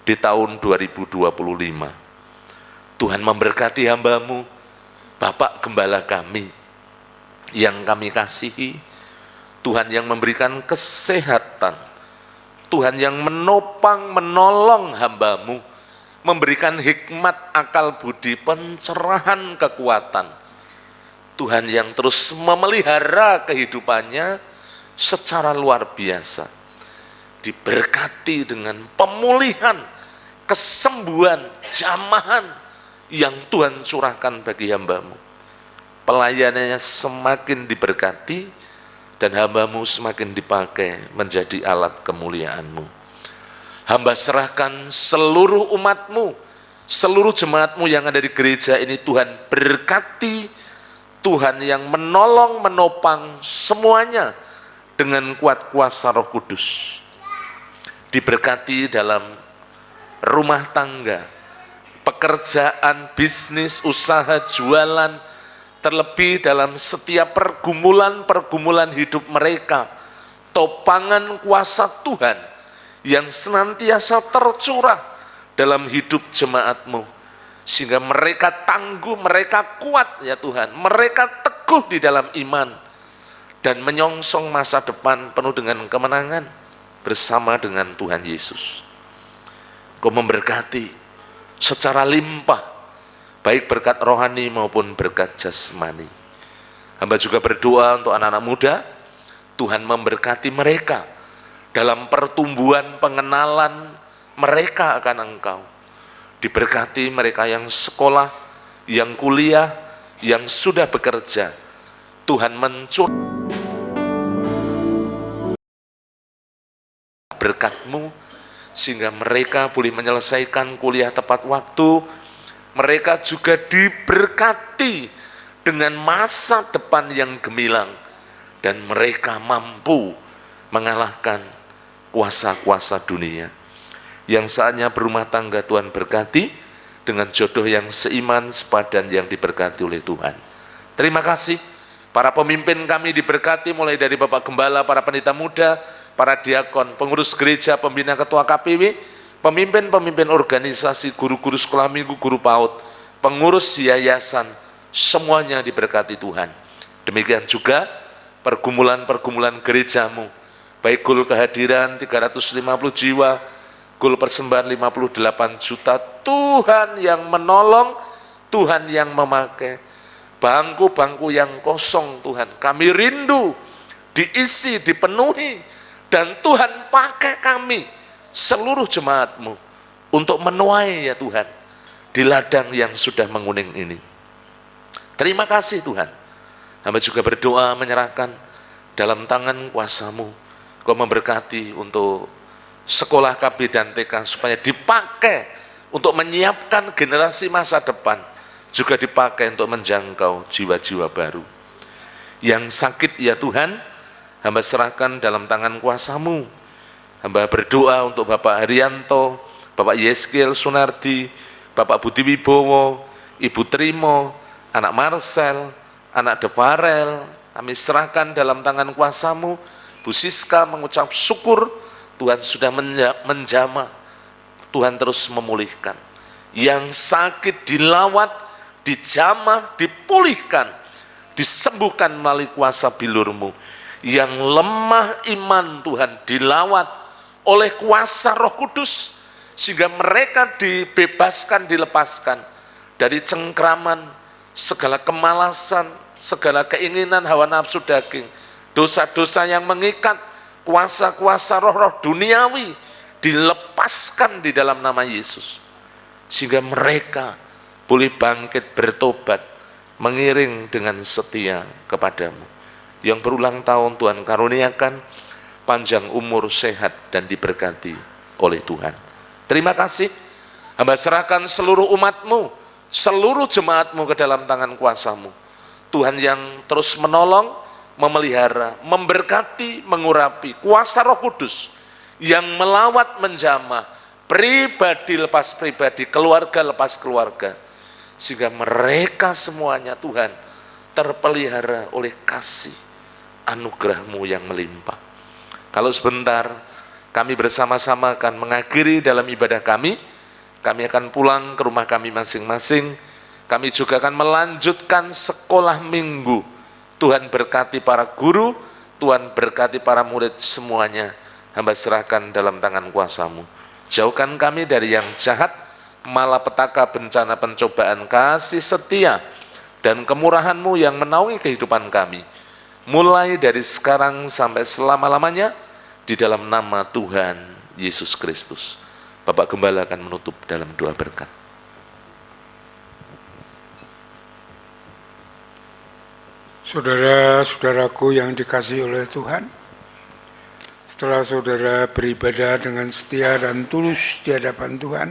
di tahun 2025. Tuhan memberkati hamba-Mu, Bapak Gembala kami, yang kami kasihi, Tuhan yang memberikan kesehatan, Tuhan yang menopang, menolong hamba-Mu, memberikan hikmat, akal budi, pencerahan, kekuatan. Tuhan yang terus memelihara kehidupannya secara luar biasa, diberkati dengan pemulihan, kesembuhan, jamahan yang Tuhan curahkan bagi hamba-Mu. Pelayanannya semakin diberkati, dan hamba-Mu semakin dipakai menjadi alat kemuliaan-Mu. Hamba serahkan seluruh umat-Mu, seluruh jemaat-Mu yang ada di gereja ini, Tuhan berkati, Tuhan yang menolong, menopang semuanya dengan kuat kuasa Roh Kudus. Diberkati dalam rumah tangga, pekerjaan, bisnis, usaha, jualan, terlebih dalam setiap pergumulan hidup mereka. Topangan kuasa Tuhan yang senantiasa tercurah dalam hidup jemaat-Mu, sehingga mereka tangguh, mereka kuat ya Tuhan, mereka teguh di dalam iman, dan menyongsong masa depan penuh dengan kemenangan bersama dengan Tuhan Yesus. Kau memberkati secara limpah baik berkat rohani maupun berkat jasmani. Hamba juga berdoa untuk anak-anak muda, Tuhan memberkati mereka dalam pertumbuhan pengenalan mereka akan Engkau. Diberkati mereka yang sekolah, yang kuliah, yang sudah bekerja. Tuhan mencurahkan berkat-Mu sehingga mereka boleh menyelesaikan kuliah tepat waktu. Mereka juga diberkati dengan masa depan yang gemilang dan mereka mampu mengalahkan kuasa-kuasa dunia. Yang saatnya berumah tangga Tuhan berkati dengan jodoh yang seiman, sepadan, yang diberkati oleh Tuhan. Terima kasih. Para pemimpin kami diberkati mulai dari Bapak Gembala, para pendeta muda, para diakon, pengurus gereja, pembina ketua KPW, pemimpin-pemimpin organisasi, guru-guru sekolah minggu, guru PAUD, pengurus yayasan, semuanya diberkati Tuhan. Demikian juga pergumulan-pergumulan gerejamu, baik gul kehadiran 350 jiwa, gul persembahan 58 juta, Tuhan yang menolong, Tuhan yang memakai. Bangku-bangku yang kosong Tuhan, kami rindu diisi, dipenuhi, dan Tuhan pakai kami, seluruh jemaat-Mu, untuk menuai ya Tuhan, di ladang yang sudah menguning ini. Terima kasih Tuhan. Hamba juga berdoa menyerahkan dalam tangan kuasa-Mu, Kau memberkati untuk sekolah KB dan TK, supaya dipakai untuk menyiapkan generasi masa depan, juga dipakai untuk menjangkau jiwa-jiwa baru. Yang sakit ya Tuhan, hamba serahkan dalam tangan kuasa-Mu. Hamba berdoa untuk Bapak Haryanto, Bapak Yeskiel Sunardi, Bapak Budi Wibowo, Ibu Trimo, anak Marcel, anak Devarel, kami serahkan dalam tangan kuasa-Mu. Bu Siska mengucap syukur, Tuhan sudah menjamah, Tuhan terus memulihkan. Yang sakit dilawat, dijamah, dipulihkan, disembuhkan melalui kuasa bilur-Mu. Yang lemah iman Tuhan dilawat oleh kuasa Roh Kudus, sehingga mereka dibebaskan, dilepaskan dari cengkraman, segala kemalasan, segala keinginan hawa nafsu daging, dosa-dosa yang mengikat, kuasa-kuasa roh-roh duniawi dilepaskan di dalam nama Yesus, sehingga mereka boleh bangkit bertobat, mengiring dengan setia kepadamu. Yang berulang tahun Tuhan karuniakan panjang umur, sehat, dan diberkati oleh Tuhan. Terima kasih. Hamba serahkan seluruh umat-Mu, seluruh jemaat-Mu ke dalam tangan kuasa-Mu. Tuhan yang terus menolong, memelihara, memberkati, mengurapi, kuasa Roh Kudus yang melawat, menjamah, pribadi lepas pribadi, keluarga lepas keluarga, sehingga mereka semuanya Tuhan terpelihara oleh kasih anugerah-Mu yang melimpah. Kalau sebentar kami bersama-sama akan mengakhiri dalam ibadah kami akan pulang ke rumah kami masing-masing. Kami juga akan melanjutkan sekolah minggu. Tuhan berkati para guru, Tuhan berkati para murid semuanya. Hamba serahkan dalam tangan kuasa-Mu. Jauhkan kami dari yang jahat, malapetaka, bencana, pencobaan, kasih setia, dan kemurahan-Mu yang menaungi kehidupan kami, mulai dari sekarang sampai selama-lamanya, di dalam nama Tuhan Yesus Kristus. Bapak Gembala akan menutup dalam doa berkat. Saudara-saudaraku yang dikasihi oleh Tuhan, setelah saudara beribadah dengan setia dan tulus di hadapan Tuhan,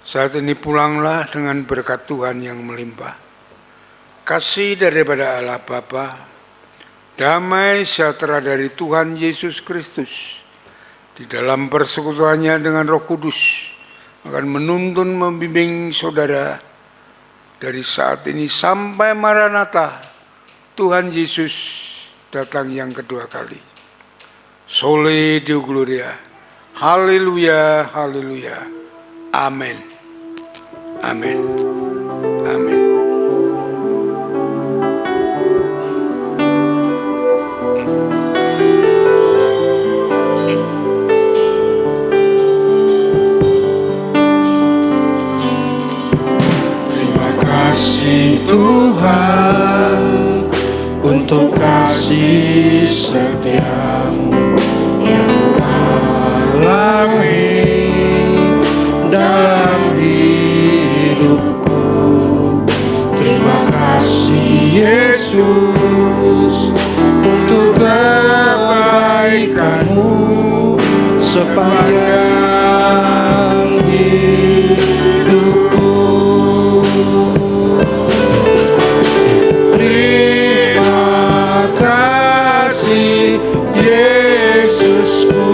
saat ini pulanglah dengan berkat Tuhan yang melimpah. Kasih daripada Allah Bapa, damai sejahtera dari Tuhan Yesus Kristus, di dalam persekutuannya dengan Roh Kudus, akan menuntun membimbing saudara dari saat ini sampai Maranatha, Tuhan Yesus datang yang kedua kali. Soli Deo Gloria. Haleluya, haleluya. Amin. Amin. Amin. setiamu yang kualami dalam hidupku. Terima kasih Yesus untuk kebaikan-Mu sepanjang hidupku. Terima kasih Yesusku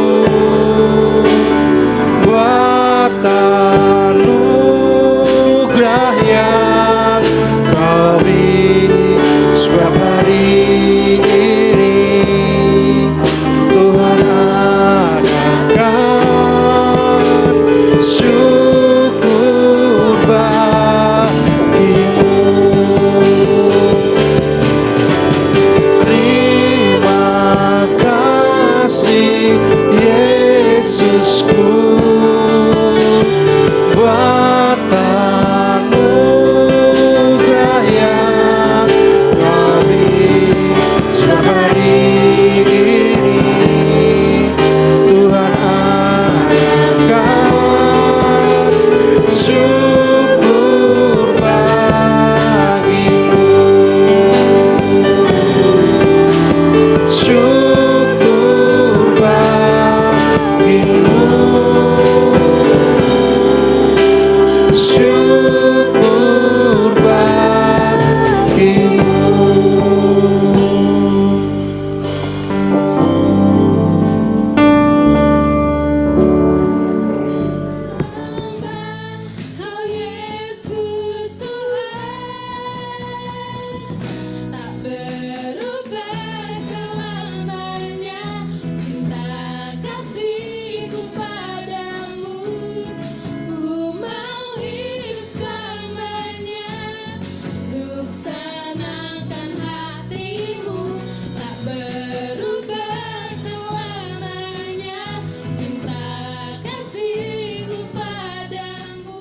buat anugerah yang Kau beri setiap hari ini. Tuhan adakan syukur bagimu. Terima kasih Yesusku buat anugerah yang Kau beri setiap hari ini. Tuhan adakan syukur bagimu. Syukur bagimu. Syukur bagimu. Kau Yesus Tuhan, tak berubah selamanya cinta kasih-Ku padamu. Ku mau hidup selamanya untuk senangkan hati-Mu. Tak berubah selamanya cinta kasih-Ku padamu.